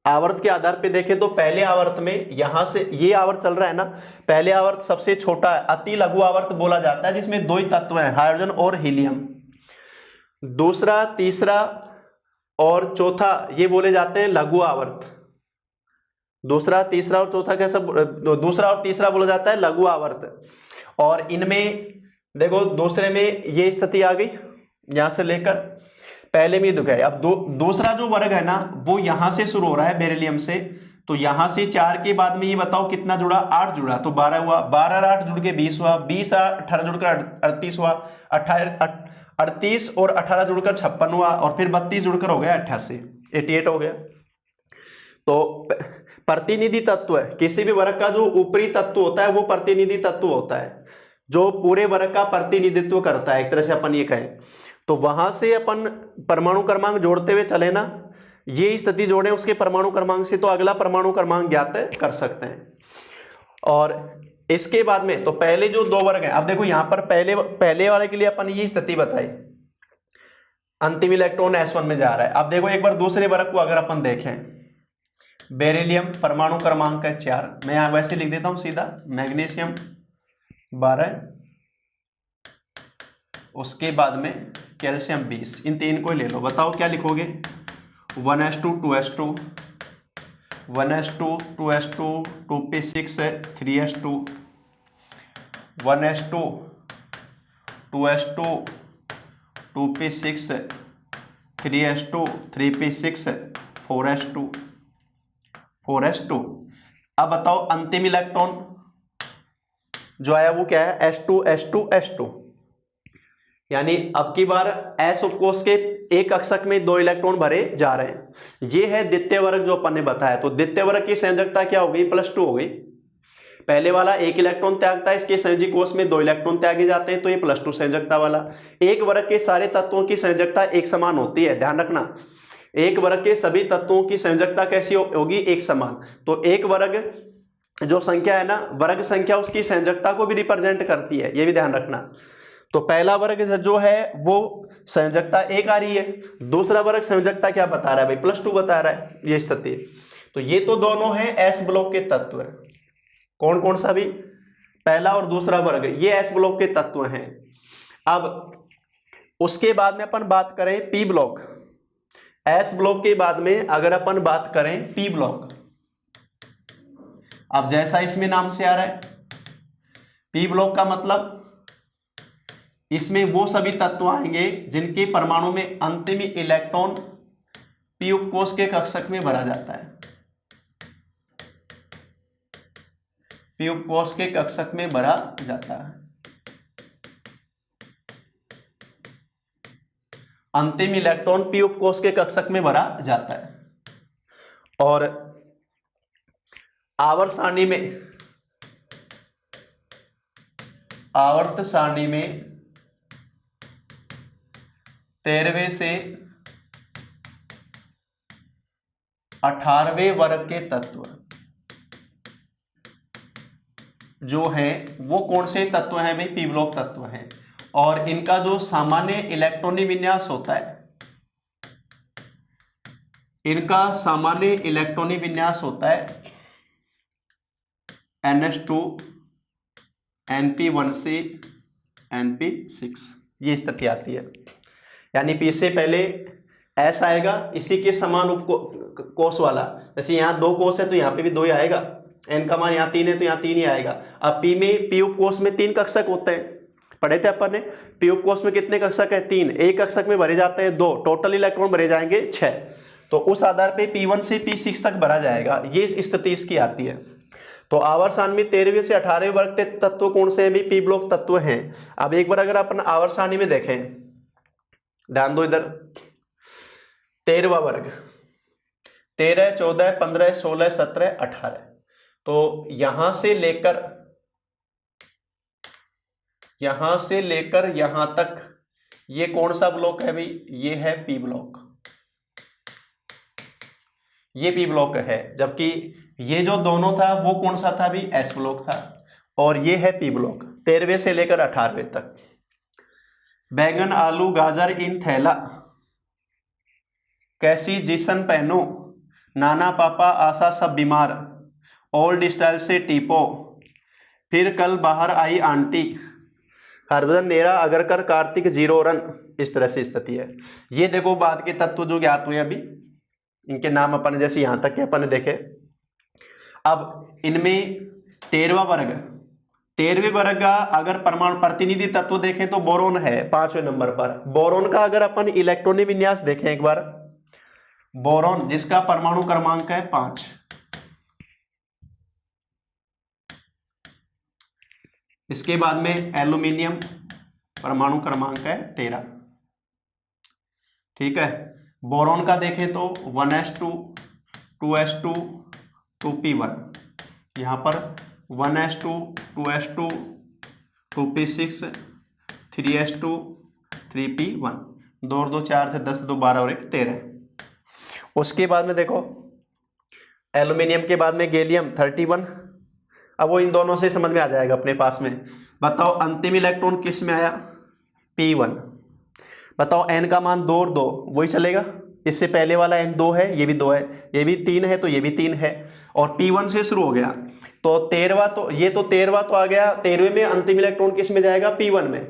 आवर्त के आधार पे देखें तो पहले आवर्त में यहां से ये आवर्त चल रहा है ना, पहले आवर्त सबसे छोटा है, अति लघु आवर्त बोला जाता है, जिसमें दो ही तत्व हैं, हाइड्रोजन और हीलियम। दूसरा, तीसरा और चौथा ये बोले जाते हैं लघु आवर्त। दूसरा, तीसरा और चौथा कैसा, दूसरा और तीसरा बोला जाता है लघु आवर्त। और इनमें देखो दूसरे में ये स्थिति आ गई, यहां से लेकर पहले में दुख है। अब दूसरा जो वर्ग है ना वो यहां से शुरू हो रहा है बेरिलियम से, तो यहां से 4 के बाद में ये बताओ कितना जुड़ा, 8 जुड़ा, तो 12 हुआ, 12 और 8 जुड़ के 20 हुआ, 20 और 18 जुड़कर 38 हुआ, 38 और 18 जुड़कर 56 हुआ, और फिर 32 जुड़कर हो गया 88, 88 हो गया। तो प्रतिनिधि तत्व है, किसी भी वर्ग का जो ऊपरी तत्व होता है वो प्रतिनिधि तत्व होता है, जो पूरे वर्ग का प्रतिनिधित्व करता है, एक तरह से अपन ये कहें। तो वहां से अपन परमाणु क्रमांक जोड़ते हुए चले ना, ये स्थिति जोड़े उसके परमाणु क्रमांक से, तो अगला परमाणु क्रमांक ज्ञात कर सकते हैं। और इसके बाद में तो पहले जो दो वर्ग हैं, अब देखो यहां पर पहले वाले के लिए अपन ये स्थिति बताई, अंतिम इलेक्ट्रॉन S1 में जा रहा है। अब देखो एक बार दूसरे वर्ग को अगर अपन देखें, बेरिलियम परमाणु क्रमांक है 4, मैं यहां वैसे लिख देता हूं सीधा, मैग्नीशियम 12, उसके बाद में कैल्शियम 20, इन तीन को ले लो, बताओ क्या लिखोगे, 1s2 2s2 1s2 2s2 2p6 3s2 1s2 2s2 2p6 3s2 3p6 4s2 4s2। अब बताओ अंतिम इलेक्ट्रॉन जो आया वो क्या है, s2 s2 s2, यानी अब की बार s उपकोष के एक कक्षक में 2 इलेक्ट्रॉन भरे जा रहे हैं। ये है द्वितीय वर्ग जो अपन ने बताया। तो द्वितीय वर्ग की संयोजकता क्या हो गई, +2 हो गई। पहले वाला 1 इलेक्ट्रॉन त्यागता है, इसके संयोजी कोष में 2 इलेक्ट्रॉन त्यागे जाते हैं, तो ये +2 संयोजकता वाला। एक वर्ग के सारे तत्वों की संयोजकता एक समान होती है, ध्यान रखना, एक वर्ग के सभी तत्वों की संयोजकता कैसी होगी, एक समान। तो एक वर्ग जो संख्या है ना, वर्ग संख्या उसकी संयोजकता को भी रिप्रेजेंट करती है, ये भी ध्यान रखना। तो पहला वर्ग जो है वो संयोजकता 1 आ रही है, दूसरा वर्ग संयोजकता क्या बता रहा है भाई, +2 बता रहा है, ये स्थिति। तो ये तो दोनों हैं S ब्लॉक के तत्व, कौन कौन सा भी, पहला और दूसरा वर्ग, ये S ब्लॉक के तत्व हैं। अब उसके बाद में अपन बात करें P ब्लॉक, S ब्लॉक के बाद में अगर अपन बात करें P ब्लॉक, अब जैसा इसमें नाम से आ रहा है P ब्लॉक का मतलब इसमें वो सभी तत्व आएंगे जिनके परमाणु में अंतिम इलेक्ट्रॉन P उपकोष के कक्षक में भरा जाता है, P उपकोष के कक्षक में भरा जाता है। अंतिम इलेक्ट्रॉन P उपकोष के कक्षक में भरा जाता है। और आवर्त सारणी में 13वें से 18वें वर्ग के तत्व जो हैं वो कौन से तत्व हैं भाई, P ब्लॉक तत्व हैं। और इनका जो सामान्य इलेक्ट्रॉनिक विन्यास होता है, इनका सामान्य इलेक्ट्रॉनिक विन्यास होता है NH2 NP1C NP6, ये स्थिति आती है। यानी P से पहले S आएगा, इसी के समान उपकोष वाला, जैसे यहाँ 2 कोष है तो यहाँ पे भी 2 ही आएगा, N का मान यहाँ 3 है तो यहाँ 3 ही आएगा। अब P उपकोष में 3 कक्षक होते हैं, पढ़े थे अपन ने, P उपकोष में कितने कक्षक है, 3, एक कक्षक में भरे जाते हैं 2, टोटल इलेक्ट्रॉन भरे जाएंगे 6। तो उस आधार पे P1 से P6 तक भरा जाएगा, ये स्थिति इसकी आती है। तो आवर्त सारणी में 13वें से 18वें वर्ग के तत्व कौन से हैं भी, P ब्लॉक तत्व हैं। अब एक बार अगर अपन आवर्त सारणी में देखें, ध्यान दो इधर, 13वां वर्ग 13 14 15 16 17 18, तो यहां से लेकर यहां तक ये कौन सा ब्लॉक है भाई, ये है P ब्लॉक, ये P ब्लॉक है। जबकि ये जो दोनों था वो कौन सा था भी, S ब्लॉक था, और ये है P ब्लॉक 13वें से लेकर 18वें तक। बैंगन आलू गाजर इन थैला, कैसी जिसन पहनो नाना पापा आशा सब बीमार, ओल्ड स्टाइल से टीपो, फिर कल बाहर आई आंटी, हरभजन नेरा अगरकर कार्तिक 0 रन। इस तरह से स्थिति है। ये देखो बाद के तत्व जो ज्ञात हुए अभी, इनके नाम अपन जैसे यहां तक के अपन देखे। अब इनमें 13वां वर्ग, 13वें वर्ग का अगर परमाणु प्रतिनिधि तत्व देखें तो बोरोन है 5वें नंबर पर। बोरोन का अगर अपन इलेक्ट्रॉनिक विन्यास देखें एक बार, बोरोन जिसका परमाणु क्रमांक है 5, इसके बाद में एल्यूमिनियम परमाणु क्रमांक है 13। ठीक है। बोरोन का देखें तो 1s2 2s2 2p1, यहाँ पर 1s2 2s2 2p6 3s2 3p1, 2 और 2 4 से 10, 2 12 और 1 13। उसके बाद में देखो एल्यूमिनियम के बाद में गैलियम 31। अब वो इन दोनों से समझ में आ जाएगा अपने पास में। बताओ अंतिम इलेक्ट्रॉन किस में आया, p1। बताओ n का मान 2 और 2 वही चलेगा, इससे पहले वाला n 2 है, ये भी 2 है, ये भी 3 है तो ये भी 3 है, और p1 से शुरू हो गया तो 13वां, तो ये तो 13वां तो आ गया। 13वें में अंतिम इलेक्ट्रॉन किस में जाएगा, p1 में।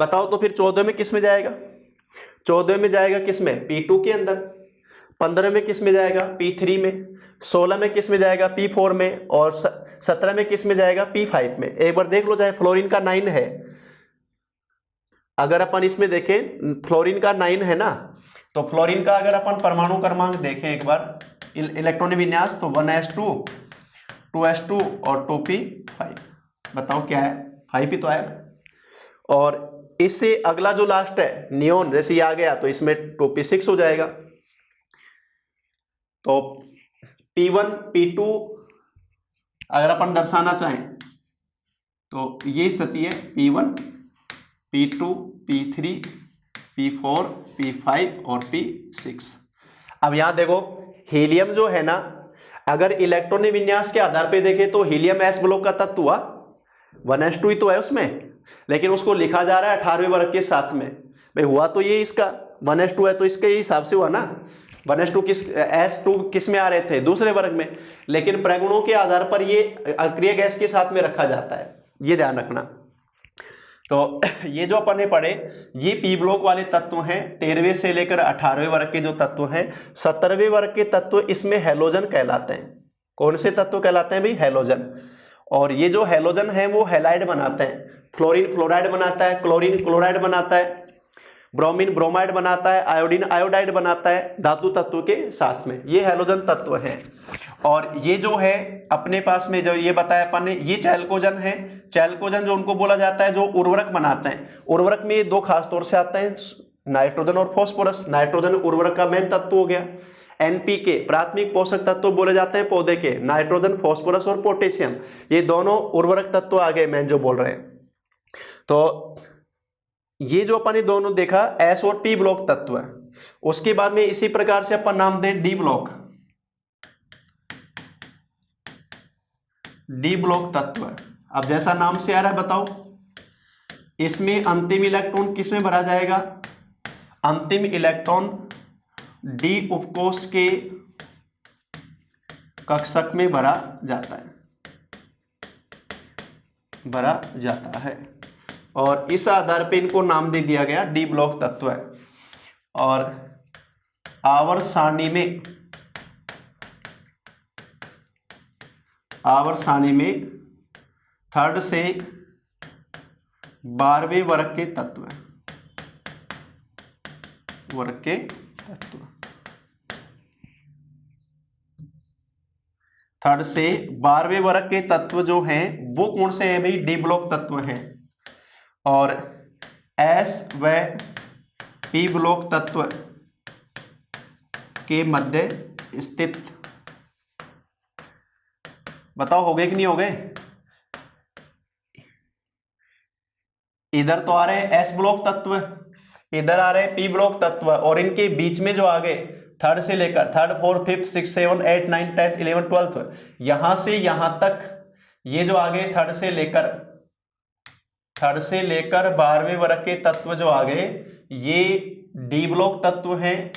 बताओ तो फिर 14वें में किस में जाएगा, 14वें में जाएगा किस में, p2 के अंदर। 15वें में किस में जाएगा, p3 में। 16 में किस में जाएगा, p4 में। और 17 में किस में जाएगा, p5 में। एक बार देख लो, चाहे फ्लोरीन का 9 है, अगर अपन इसमें देखें फ्लोरीन का 9 है ना, तो फ्लोरीन का अगर अपन परमाणु क्रमांक देखें एक बार इलेक्ट्रॉनिक विन्यास, तो 1s2 2s2 और 2p5। बताओ क्या है, 5 ही तो आया। और इससे अगला जो लास्ट है नियोन, जैसे ये आ गया तो इसमें 2p6 हो जाएगा। तो p1 p2 अगर अपन दर्शाना चाहें तो ये स्थिति है p1 p2 p3 p4 p5 और p6। अब यहां देखो हीलियम जो है ना, अगर इलेक्ट्रॉनिक विन्यास के आधार पे देखें तो हीलियम s ब्लॉक का तत्व हुआ, 1s2 ही तो है उसमें, लेकिन उसको लिखा जा रहा है 18वें वर्ग के साथ में। भाई हुआ तो ये इसका 1s2 है तो इसके हिसाब से हुआ ना। 1s2 s2 किस में आ रहे थे, दूसरे वर्ग में, लेकिन प्रगुणों के आधार पर ये अक्रिय गैस के साथ में रखा जाता है, ये ध्यान रखना। तो ये जो अपन ने पढ़े ये पी ब्लॉक वाले तत्व हैं, 13वें से लेकर 18वें वर्ग के जो तत्व हैं। 17वें वर्ग के तत्व इसमें हैलोजन कहलाते हैं। कौन से तत्व कहलाते हैं भाई, हैलोजन। और ये जो हैलोजन है वो हैलाइड बनाते हैं। फ्लोरीन फ्लोराइड बनाता है, क्लोरीन क्लोराइड बनाता है, ब्रोमीन ब्रोमाइड बनाता है, आयोडीन आयोडाइड बनाता है धातु तत्व के साथ में। ये हैलोजन तत्व हैं। और ये जो है अपने पास में जो ये बताया अपन ने, ये चैल्कोजन है। चैल्कोजन जो उनको बोला जाता है जो उर्वरक बनाते हैं। उर्वरक में ये दो खास तौर से आते हैं, नाइट्रोजन और फॉस्फोरस। नाइट्रोजन उर्वरक का मेन तत्व हो गया। एनपीके प्राथमिक पोषक तत्व बोले जाते हैं पौधे के, नाइट्रोजन फॉस्फोरस और पोटेशियम, ये दोनों उर्वरक तत्व आ गए मेन जो बोल रहे हैं। तो ये जो अपन ने दोनों देखा एस और पी ब्लॉक तत्व है। उसके बाद में इसी प्रकार से अपन नाम दें डी ब्लॉक। डी ब्लॉक तत्व। अब जैसा नाम से आ रहा है बताओ, इसमें अंतिम इलेक्ट्रॉन किस में भरा जाएगा, अंतिम इलेक्ट्रॉन डी उपकोष के कक्षक में भरा जाता है। और इस आधार पे इनको नाम दे दिया गया डी ब्लॉक तत्व है। और आवर्त सारणी में 3rd से 12वें वर्ग के तत्व, 3rd से 12वें वर्ग के तत्व जो हैं वो कौन से हैं भाई, डी ब्लॉक तत्व हैं। और एस व पी ब्लॉक तत्व के मध्य स्थित, बताओ हो गए कि नहीं हो गए। इधर तो आ रहे हैं एस ब्लॉक तत्व, इधर आ रहे हैं पी ब्लॉक तत्व, और इनके बीच में जो आ गए 3rd से लेकर 3rd 4th 5th 6th 7th 8th 9th 10th 11th 12th, यहां से यहां तक ये जो आ गए 3rd से लेकर 12वें वर्ग के तत्व जो आ गए ये डी ब्लॉक तत्व हैं।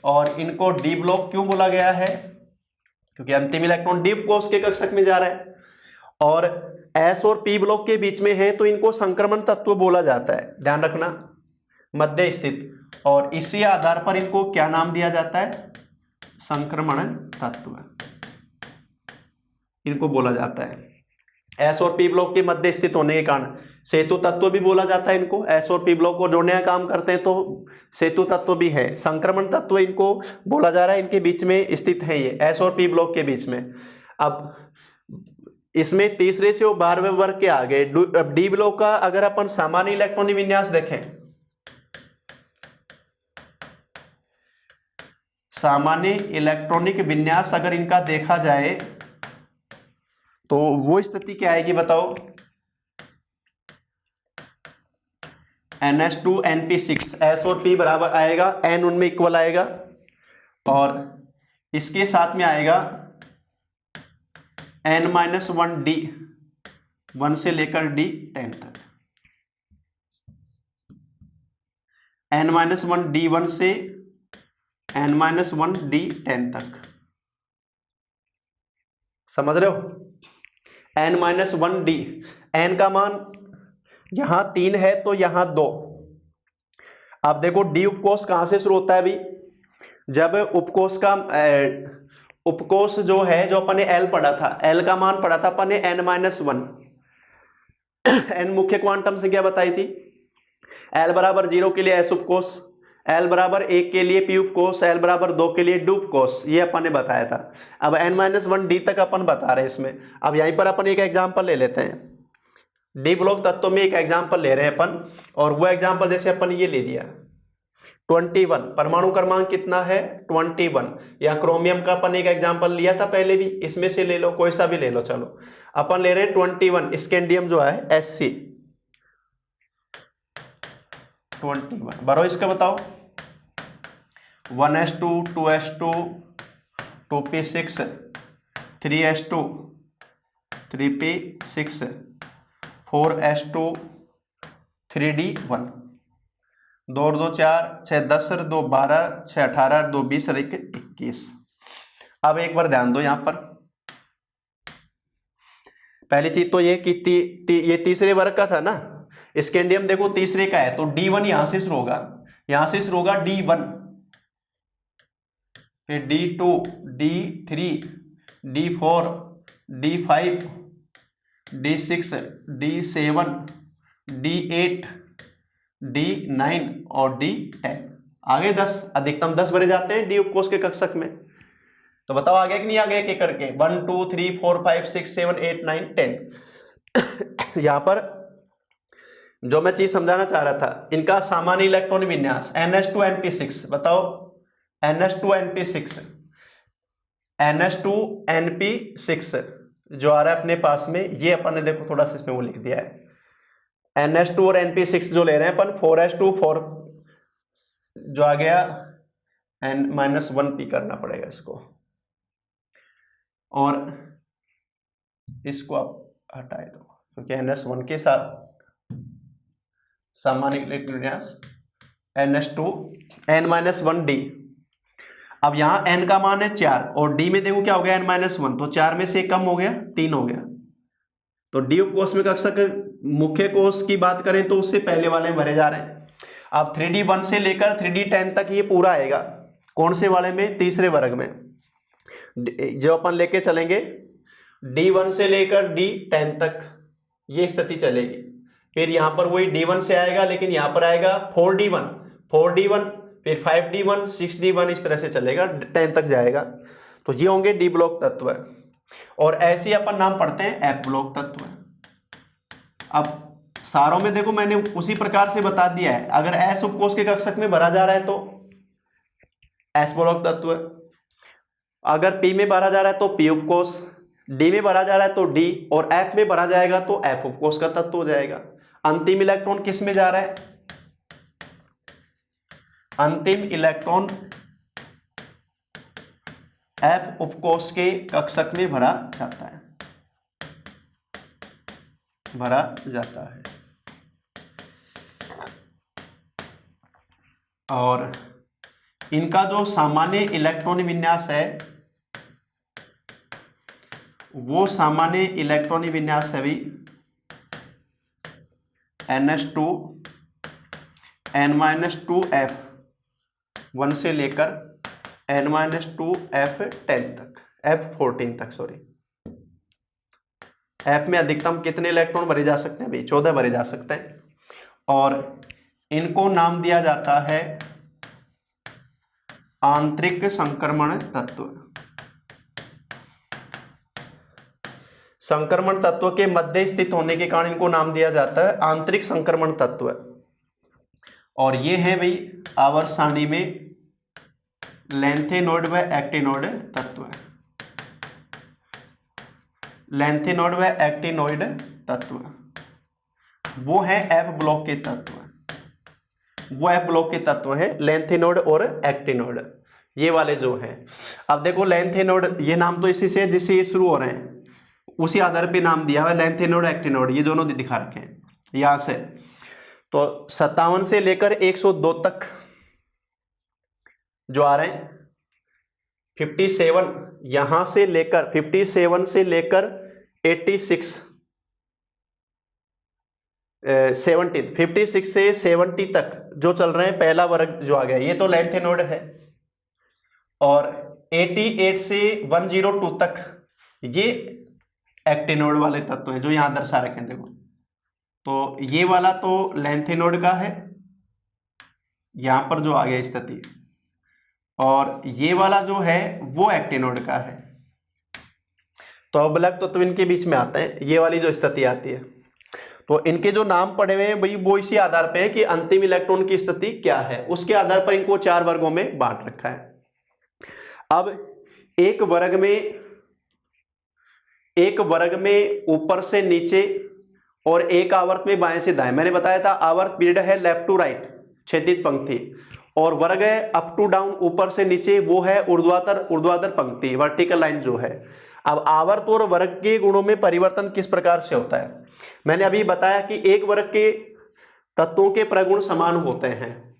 और इनको डी ब्लॉक क्यों बोला गया है? क्योंकि अंतिम इलेक्ट्रॉन डी उपकोष के कक्षक में जा रहा है और एस और पी ब्लॉक के बीच में है, तो इनको संक्रमण तत्व बोला जाता है, ध्यान रखना, मध्य स्थित। और इसी आधार पर इनको क्या नाम दिया जाता है? संक्रमण तत्व इनको बोला जाता है। एस और पी ब्लॉक के मध्य स्थित होने के कारण सेतु तत्व भी बोला जाता है इनको। एस और पी ब्लॉक को जोड़ने का काम करते हैं तो सेतु तत्व भी है। संक्रमण तत्व इनको बोला जा रहा है, इनके बीच में स्थित है ये, एस और पी ब्लॉक के बीच में। अब इसमें तीसरे से 12वें वर्ग के आगे डी ब्लॉक का अगर अपन सामान्य इलेक्ट्रॉनिक विन्यास देखें, सामान्य इलेक्ट्रॉनिक विन्यास अगर इनका देखा जाए तो वो स्थिति क्या आएगी बताओ? NH2NP6, S और P बराबर आएगा, N उनमें इक्वल आएगा और इसके साथ में आएगा N-1D, 1 से लेकर D10 तक, N-1D1 से N-1D10 तक, समझ रहे हो? N-1D, N का मान यहां 3 है तो यहां 2। अब देखो डी उपकोष कहां से शुरू होता है अभी? जब उपकोष का उपकोष जो है, जो अपन ने L पढ़ा था, L का मान पढ़ा था अपन ने N-1। N मुख्य क्वांटम संख्या बताई थी। L बराबर 0 के लिए S उपकोष, L बराबर 1 के लिए P उपकोष, L बराबर 2 के लिए D उपकोष, ये अपन ने बताया था। अब N-1D तक अपन बता रहे हैं इसमें। अब यहीं पर अपन एक एग्जाम्पल ले लेते हैं, डी ब्लॉक तत्व में एक एग्जाम्पल ले रहे हैं अपन, और वो एग्जाम्पल जैसे अपन ये ले लिया 21, परमाणु क्रमांक कितना है? 21। या क्रोमियम का अपन एक एग्जाम्पल लिया था पहले भी, इसमें से ले लो, कोई सा भी ले लो। चलो अपन ले रहे हैं 21, स्कैंडियम जो है Sc 21। बरो इसका बताओ, 1s2, 2s2, 2p6, 3s2, 3p6, 4s2, 3d1, 2 और 2 4, 6 10 और 2 12, 6 18, 2 20 और 1 21। अब एक बार ध्यान दो यहां पर, पहली चीज तो ये कि ये तीसरे वर्ग का था ना, स्कैंडियम देखो तीसरे का है, तो D1 यहां से शुरू होगा, यहां से शुरू होगा D1, फिर D2, D3, D4, D5, D6, D7, D8, D9 और D10। आगे 10, अधिकतम 10 भरे जाते हैं डी उपकोष के कक्षक में। तो बताओ आगे कि नहीं आगे एक एक करके, 1 2 3 4 5 6 7 8 9 10। यहां पर जो मैं चीज समझाना चाह रहा था, इनका सामान्य इलेक्ट्रॉन विन्यास NH2NP6, बताओ NH2NP6, NH2NP6 जो आ रहा है अपने पास में, ये अपन ने देखो थोड़ा सा इसमें वो लिख दिया है। NH2 और NP6 जो ले रहे हैं अपन, 4s2 4 जो आ गया N-1p करना पड़ेगा इसको, और इसको आप हटाए दो क्योंकि NH1 के साथ सामान्य इलेक्ट्रॉन विन्यास NH2 N-1D। अब यहां N का मान है 4 और D में देखो क्या हो गया N-1, तो 4 में से कम हो गया 3 हो गया, तो डी उपकोष में कक्षक मुख्य कोष की बात करें तो उससे पहले वाले में भरे जा रहे हैं। अब 3D1 से लेकर 3D10 तक ये पूरा आएगा, कौन से वाले में? तीसरे वर्ग में। जो अपन लेके चलेंगे D1 से लेकर D10 तक ये स्थिति चलेगी। फिर यहां पर वही D1 से आएगा, लेकिन यहां पर आएगा 4D1, फिर 5D1, 6D1, इस तरह से चलेगा 10 तक जाएगा। तो ये होंगे डी ब्लॉक तत्व, और ऐसे अपन नाम पढ़ते हैं एफ ब्लॉक तत्व। अब सारों में देखो मैंने उसी प्रकार से बता दिया है, अगर एस उपकोष के कक्षक में भरा जा रहा है तो एस ब्लॉक तत्व, अगर पी में भरा जा रहा है तो पी उपकोष, डी में भरा जा रहा है तो डी, और एफ में भरा जाएगा तो एफ उपकोष का तत्व हो जाएगा। अंतिम इलेक्ट्रॉन किस में जा रहा है? अंतिम इलेक्ट्रॉन एफ उपकोष के कक्षक में भरा जाता है, और इनका जो सामान्य इलेक्ट्रॉन विन्यास है वो सामान्य इलेक्ट्रॉन विन्यास है भी NH2 N-2F 1 से लेकर N-2F10 तक, F14 तक, सॉरी। F में अधिकतम कितने इलेक्ट्रॉन भरे जा सकते हैं भाई? 14 भरे जा सकते हैं। और इनको नाम दिया जाता है आंतरिक संक्रमण तत्व। संक्रमण तत्व के मध्य स्थित होने के कारण इनको नाम दिया जाता है आंतरिक संक्रमण तत्व। और ये है भाई आवर्त सारणी में लैंथेनोइड व एक्टिनोइड तत्व। लैंथेनोइड व एक्टिनोइड तत्व वो है F ब्लॉक के तत्व, वो F ब्लॉक के तत्व हैं लैंथेनोइड और एक्टिनोइड, ये वाले जो हैं। अब देखो लैंथेनोइड, ये नाम तो इसी से है जिससे ये शुरू हो रहे हैं, उसी आधार पे नाम दिया हुआ है लैंथेनोइड एक्टिनोइड, ये दोनों दिखा रखे हैं यहां से। तो 57 से लेकर 102 तक जो आ रहे हैं, 57 यहां से लेकर 57 से लेकर 86 70 56 से 70 तक जो चल रहे हैं, पहला वर्ग जो आ गया ये तो लैंथेनोइड है। और 88 से 102 तक ये एक्टिनोइड वाले तत्व हैं जो यहां दर्शा रखे हैं। देखो तो ये वाला तो लैंथेनोइड का है, यहां पर जो आ गया स्थिति, और ये वाला जो है वो एक्टिनोइड का है। तो अवलग तत्व इनके बीच में आते हैं, ये वाली जो स्थिति आती है। तो इनके जो नाम पड़े हुए हैं भाई वो इसी आधार पे है कि अंतिम इलेक्ट्रॉन की स्थिति क्या है, उसके आधार पर इनको 4 वर्गों में बांट रखा है। अब एक वर्ग में ऊपर से नीचे और एक आवर्त में बाएं से दाएं, मैंने बताया था आवर्त पीरियड है लेफ्ट टू राइट क्षैतिज पंक्ति, और वर्ग है अप टू डाउन ऊपर से नीचे, वो है ऊर्ध्वाधर पंक्ति वर्टिकल लाइन जो है। अब आवर्त और वर्ग के गुणों में परिवर्तन किस प्रकार से होता है? मैंने अभी बताया कि एक वर्ग के तत्वों के प्रगुण समान होते हैं,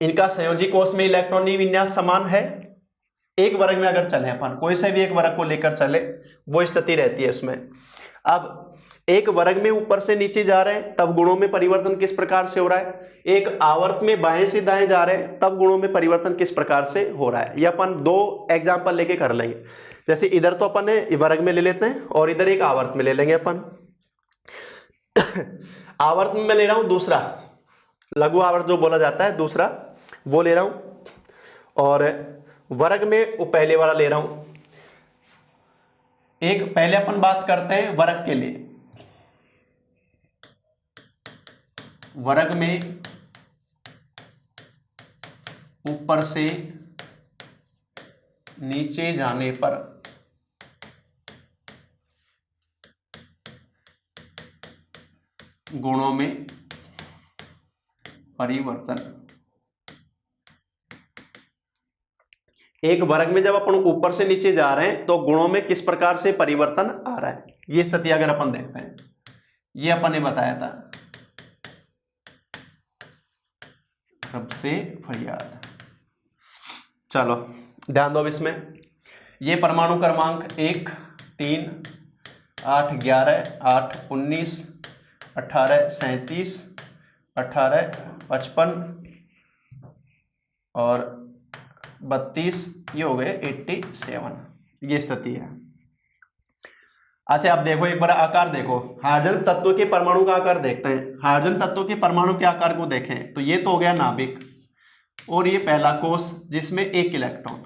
इनका संयोजी कोष में इलेक्ट्रॉनिक विन्यास समान है। एक वर्ग में अगर चले अपन, कोई से भी एक वर्ग को लेकर चले, वो स्थिति रहती है उसमें। अब एक वर्ग में ऊपर से नीचे जा रहे हैं तब गुणों में परिवर्तन किस प्रकार से हो रहा है, एक आवर्त में बाएं से दाएं जा रहे हैं तब गुणों में परिवर्तन किस प्रकार से हो रहा है, ये अपन 2 एग्जाम्पल लेके कर लेंगे। जैसे इधर तो अपन ने वर्ग में ले लेते हैं और इधर एक आवर्त में ले लेंगे अपन। आवर्त में मैं ले रहा हूं दूसरा, लघु आवर्त जो बोला जाता है दूसरा, वो ले रहा हूं, और वर्ग में वो पहले वाला ले रहा हूं। एक पहले अपन बात करते हैं वर्ग के लिए। वर्ग में ऊपर से नीचे जाने पर गुणों में परिवर्तन। एक वर्ग में जब अपन ऊपर से नीचे जा रहे हैं तो गुणों में किस प्रकार से परिवर्तन आ रहा है, ये स्थिति अगर अपन देखते हैं, ये अपन ने बताया था रब से फरियाद। चलो ध्यान दो इसमें, ये परमाणु क्रमांक 1 3 8 11 8 19 18 37 18 55 और 32, ये हो गए 87, ये स्थिति है। अच्छा अब देखो एक बार आकार देखो, हाइड्रोजन तत्व के परमाणु का आकार देखते हैं। हाइड्रोजन तत्व के परमाणु के आकार को देखें तो ये तो हो गया नाभिक, और ये पहला कोष जिसमें 1 इलेक्ट्रॉन।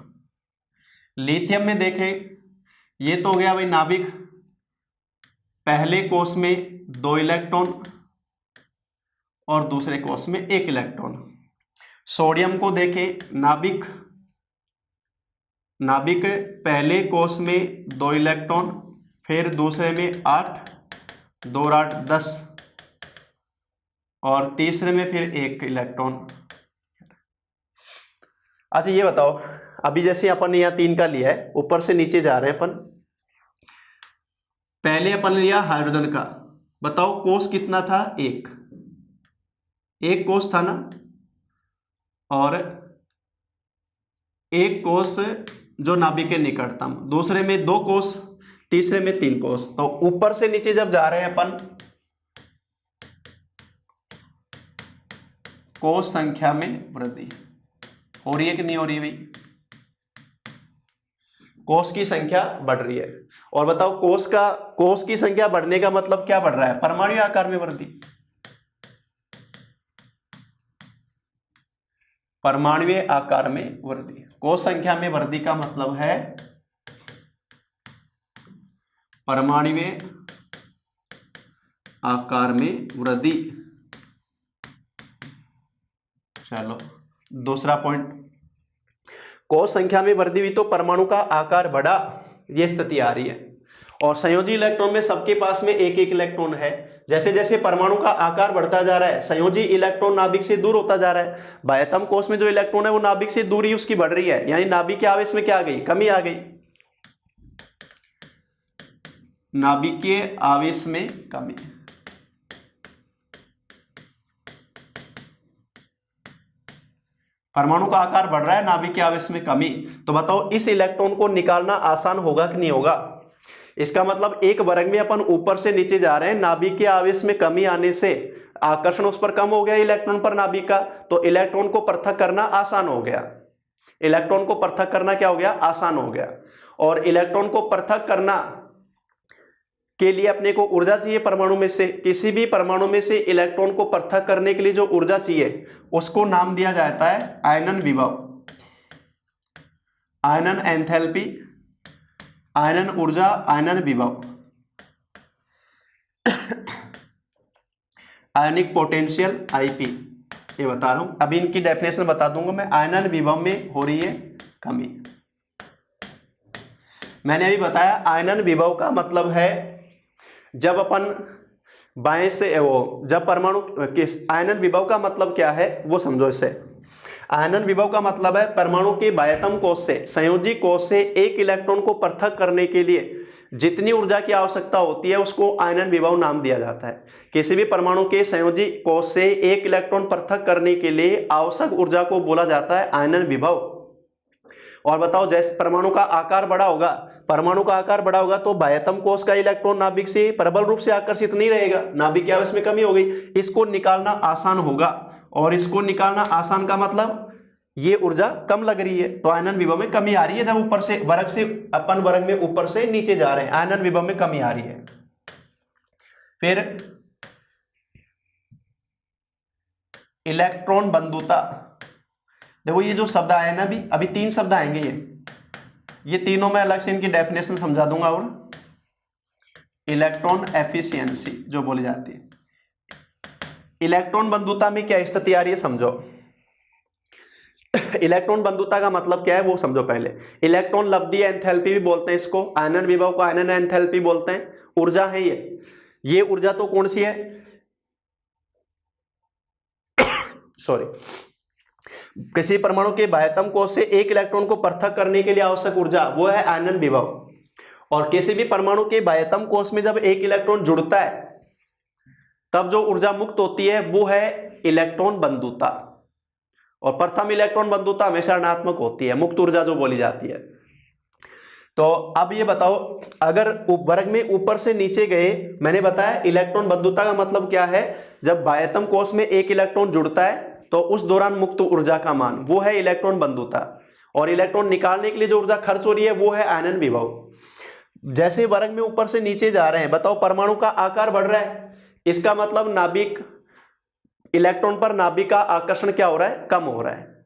लिथियम में देखें, ये तो हो गया भाई नाभिक, पहले कोष में 2 इलेक्ट्रॉन और दूसरे कोष में 1 इलेक्ट्रॉन। सोडियम को देखें, नाभिक पहले कोष में 2 इलेक्ट्रॉन, फिर दूसरे में 8 2 8 10 और तीसरे में फिर 1 इलेक्ट्रॉन। अच्छा ये बताओ, अभी जैसे अपन ने यहाँ 3 का लिया है, ऊपर से नीचे जा रहे हैं अपन, पहले अपन लिया हाइड्रोजन का, बताओ कोष कितना था? 1 कोष था ना, और एक कोष जो नाभिक के निकटतम, दूसरे में 2 कोष, तीसरे में 3 कोष। तो ऊपर से नीचे जब जा रहे हैं अपन, कोष संख्या में वृद्धि हो रही है कि नहीं हो रही है भाई? कोष की संख्या बढ़ रही है। और बताओ कोष की संख्या बढ़ने का मतलब क्या बढ़ रहा है? परमाणु आकार में वृद्धि। परमाणुीय आकार में वृद्धि, कोष संख्या में वृद्धि का मतलब है परमाणुीय आकार में वृद्धि। चलो दूसरा पॉइंट, कोष संख्या में वृद्धि हुई तो परमाणु का आकार बढ़ा, यह स्थिति आ रही है। और संयोजी इलेक्ट्रॉन में सबके पास में एक एक इलेक्ट्रॉन है। जैसे जैसे परमाणु का आकार बढ़ता जा रहा है, संयोजी इलेक्ट्रॉन नाभिक से दूर होता जा रहा है। बाह्यतम कोष में जो इलेक्ट्रॉन है वो नाभिक से दूरी उसकी बढ़ रही है, यानी नाभिक के आवेश में क्या आ गई? कमी आ गई। नाभिक के आवेश में कमी, परमाणु का आकार बढ़ रहा है, नाभिक के आवेश में कमी। तो बताओ इस इलेक्ट्रॉन को निकालना आसान होगा कि नहीं होगा? इसका मतलब एक वर्ग में अपन ऊपर से नीचे जा रहे हैं, नाभिक के आवेश में कमी आने से आकर्षण उस पर कम हो गया इलेक्ट्रॉन पर नाभिक का, तो इलेक्ट्रॉन को पृथक करना आसान हो गया। इलेक्ट्रॉन को पृथक करना क्या हो गया? आसान हो गया। और इलेक्ट्रॉन को पृथक करना के लिए अपने को ऊर्जा चाहिए परमाणु में से। किसी भी परमाणु में से इलेक्ट्रॉन को पृथक करने के लिए जो ऊर्जा चाहिए उसको नाम दिया जाता है आयनन विभव, आयनन एंथैल्पी, आयनन ऊर्जा, आयनन विभव, आयनिक पोटेंशियल आईपी, ये बता रहा हूं। अभी इनकी डेफिनेशन बता दूंगा मैं। आयनन विभव में हो रही है कमी। मैंने अभी बताया आयनन विभव का मतलब है जब अपन बाएं से जब परमाणु किस, आयनन विभव का मतलब क्या है वो समझो इसे। आयनन विभव का मतलब है परमाणु के बाह्यतम कोष से संयोजी कोष से एक इलेक्ट्रॉन को पृथक करने के लिए जितनी ऊर्जा की आवश्यकता होती है उसको आयनन विभव नाम दिया जाता है। किसी भी परमाणु के संयोजी कोष से एक इलेक्ट्रॉन पृथक करने के लिए आवश्यक ऊर्जा को बोला जाता है आयनन विभव। और बताओ जैसे परमाणु का आकार बड़ा होगा, परमाणु का आकार बड़ा होगा तो बाह्यतम कोष का इलेक्ट्रॉन नाभिक से प्रबल रूप से आकर्षित नहीं रहेगा, नाभिक के आवेश में कमी हो गई, इसको निकालना आसान होगा। और इसको निकालना आसान का मतलब ये ऊर्जा कम लग रही है, तो आयनन विभव में कमी आ रही है। जब ऊपर से वर्ग से अपन वर्ग में ऊपर से नीचे जा रहे हैं, आयनन विभव में कमी आ रही है। फिर इलेक्ट्रॉन बंधुता, देखो ये जो शब्द आए ना अभी 3 शब्द आएंगे, ये तीनों मैं अलग से इनकी डेफिनेशन समझा दूंगा। और इलेक्ट्रॉन एफिशिएंसी जो बोली जाती है, इलेक्ट्रॉन बंधुता में क्या स्थिति आ रही है समझो। इलेक्ट्रॉन बंधुता का मतलब क्या है वो समझो पहले। इलेक्ट्रॉन लब्धि एंथैल्पी भी बोलते हैं इसको, आयनन विभव को आयनन एंथैल्पी बोलते हैं। ऊर्जा है ये ऊर्जा तो कौन सी है? सॉरी, किसी परमाणु के बाह्यतम कोष से एक इलेक्ट्रॉन को पृथक करने के लिए आवश्यक ऊर्जा वो है आयनन विभव। और किसी भी परमाणु के बाह्यतम कोष में जब एक इलेक्ट्रॉन जुड़ता है तब जो ऊर्जा मुक्त होती है वो है इलेक्ट्रॉन बंधुता। और प्रथम इलेक्ट्रॉन बंधुता हमेशा ऋणात्मक होती है, मुक्त ऊर्जा जो बोली जाती है। तो अब ये बताओ, अगर वर्ग में ऊपर से नीचे गए, मैंने बताया इलेक्ट्रॉन बंधुता का मतलब क्या है, जब बाह्यतम कोष में एक इलेक्ट्रॉन जुड़ता है तो उस दौरान मुक्त ऊर्जा का मान वो है इलेक्ट्रॉन बंधुता। और इलेक्ट्रॉन निकालने के लिए जो ऊर्जा खर्च हो रही है वो है आयनन विभव। जैसे वर्ग में ऊपर से नीचे जा रहे हैं, बताओ परमाणु का आकार बढ़ रहा है, इसका मतलब नाभिक इलेक्ट्रॉन पर नाभिक का आकर्षण क्या हो रहा है? कम हो रहा है।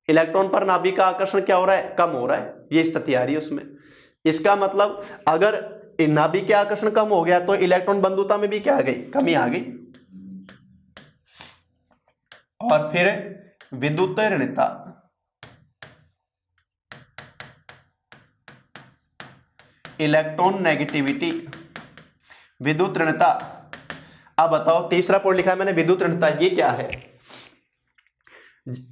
इलेक्ट्रॉन पर नाभिक का आकर्षण क्या हो रहा है? कम हो रहा है। ये स्थिति आ रही है उसमें। इसका मतलब अगर नाभिक के आकर्षण कम हो गया तो इलेक्ट्रॉन बंधुता में भी क्या आ गई? कमी आ गई। और फिर विद्युत ऋणता, इलेक्ट्रॉन नेगेटिविटी, विद्युत ऋणता। अब बताओ तीसरा पॉइंट लिखा है मैंने विद्युत ऋणता, ये क्या है?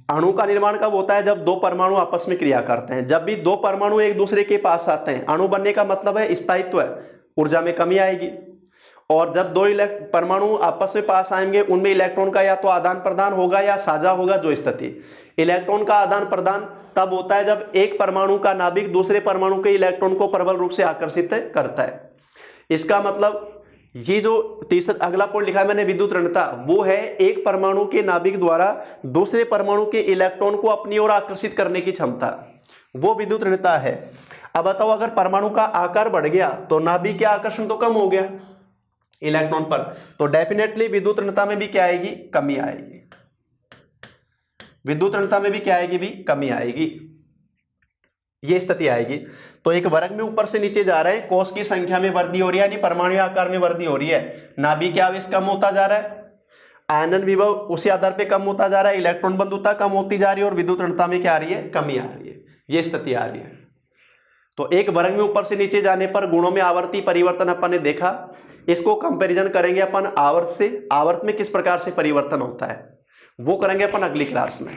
अणु का निर्माण कब होता है? जब 2 परमाणु आपस में क्रिया करते हैं। जब भी 2 परमाणु एक दूसरे के पास आते हैं, अणु बनने का मतलब है स्थायित्व है, ऊर्जा में कमी आएगी। और जब दो परमाणु आपस में पास आएंगे उनमें इलेक्ट्रॉन का या तो आदान प्रदान होगा या साझा होगा जो स्थिति। इलेक्ट्रॉन का आदान प्रदान तब होता है जब एक परमाणु का नाभिक दूसरे परमाणु के इलेक्ट्रॉन को प्रबल रूप से आकर्षित करता है। इसका मतलब ये जो तीसरा अगला पॉइंट लिखा है मैंने विद्युत ऋणता, वो है एक परमाणु के नाभिक द्वारा दूसरे परमाणु के इलेक्ट्रॉन को अपनी ओर आकर्षित करने की क्षमता, वो विद्युत ऋणता है। अब बताओ अगर परमाणु का आकार बढ़ गया तो नाभिक के आकर्षण तो कम हो गया इलेक्ट्रॉन पर, तो डेफिनेटली विद्युत ऋणता में भी क्या आएगी, कमी आएगी। विद्युत ऋणता में भी क्या आएगी, भी कमी आएगी, ये स्थिति आएगी। तो एक वर्ग में ऊपर से नीचे जा रहे हैं, कोष की संख्या में वृद्धि हो रही है, यानी परमाणु आकार में वृद्धि हो रही है, नाभिक के आवेश कम होता जा रहा है, आयनन विभव उसी आधार पे कम होता जा रहा है, इलेक्ट्रॉन बंधुता कम होती जा रही है और विद्युत ऋणता में क्या आ रही है, कमी आ रही है, ये स्थिति आ रही है। तो एक वर्ग में ऊपर से नीचे जाने पर गुणों में आवर्ती परिवर्तन अपन ने देखा, इसको कंपैरिजन करेंगे अपन आवर्त से, आवर्त में किस प्रकार से परिवर्तन होता है वो करेंगे अपन अगली क्लास में।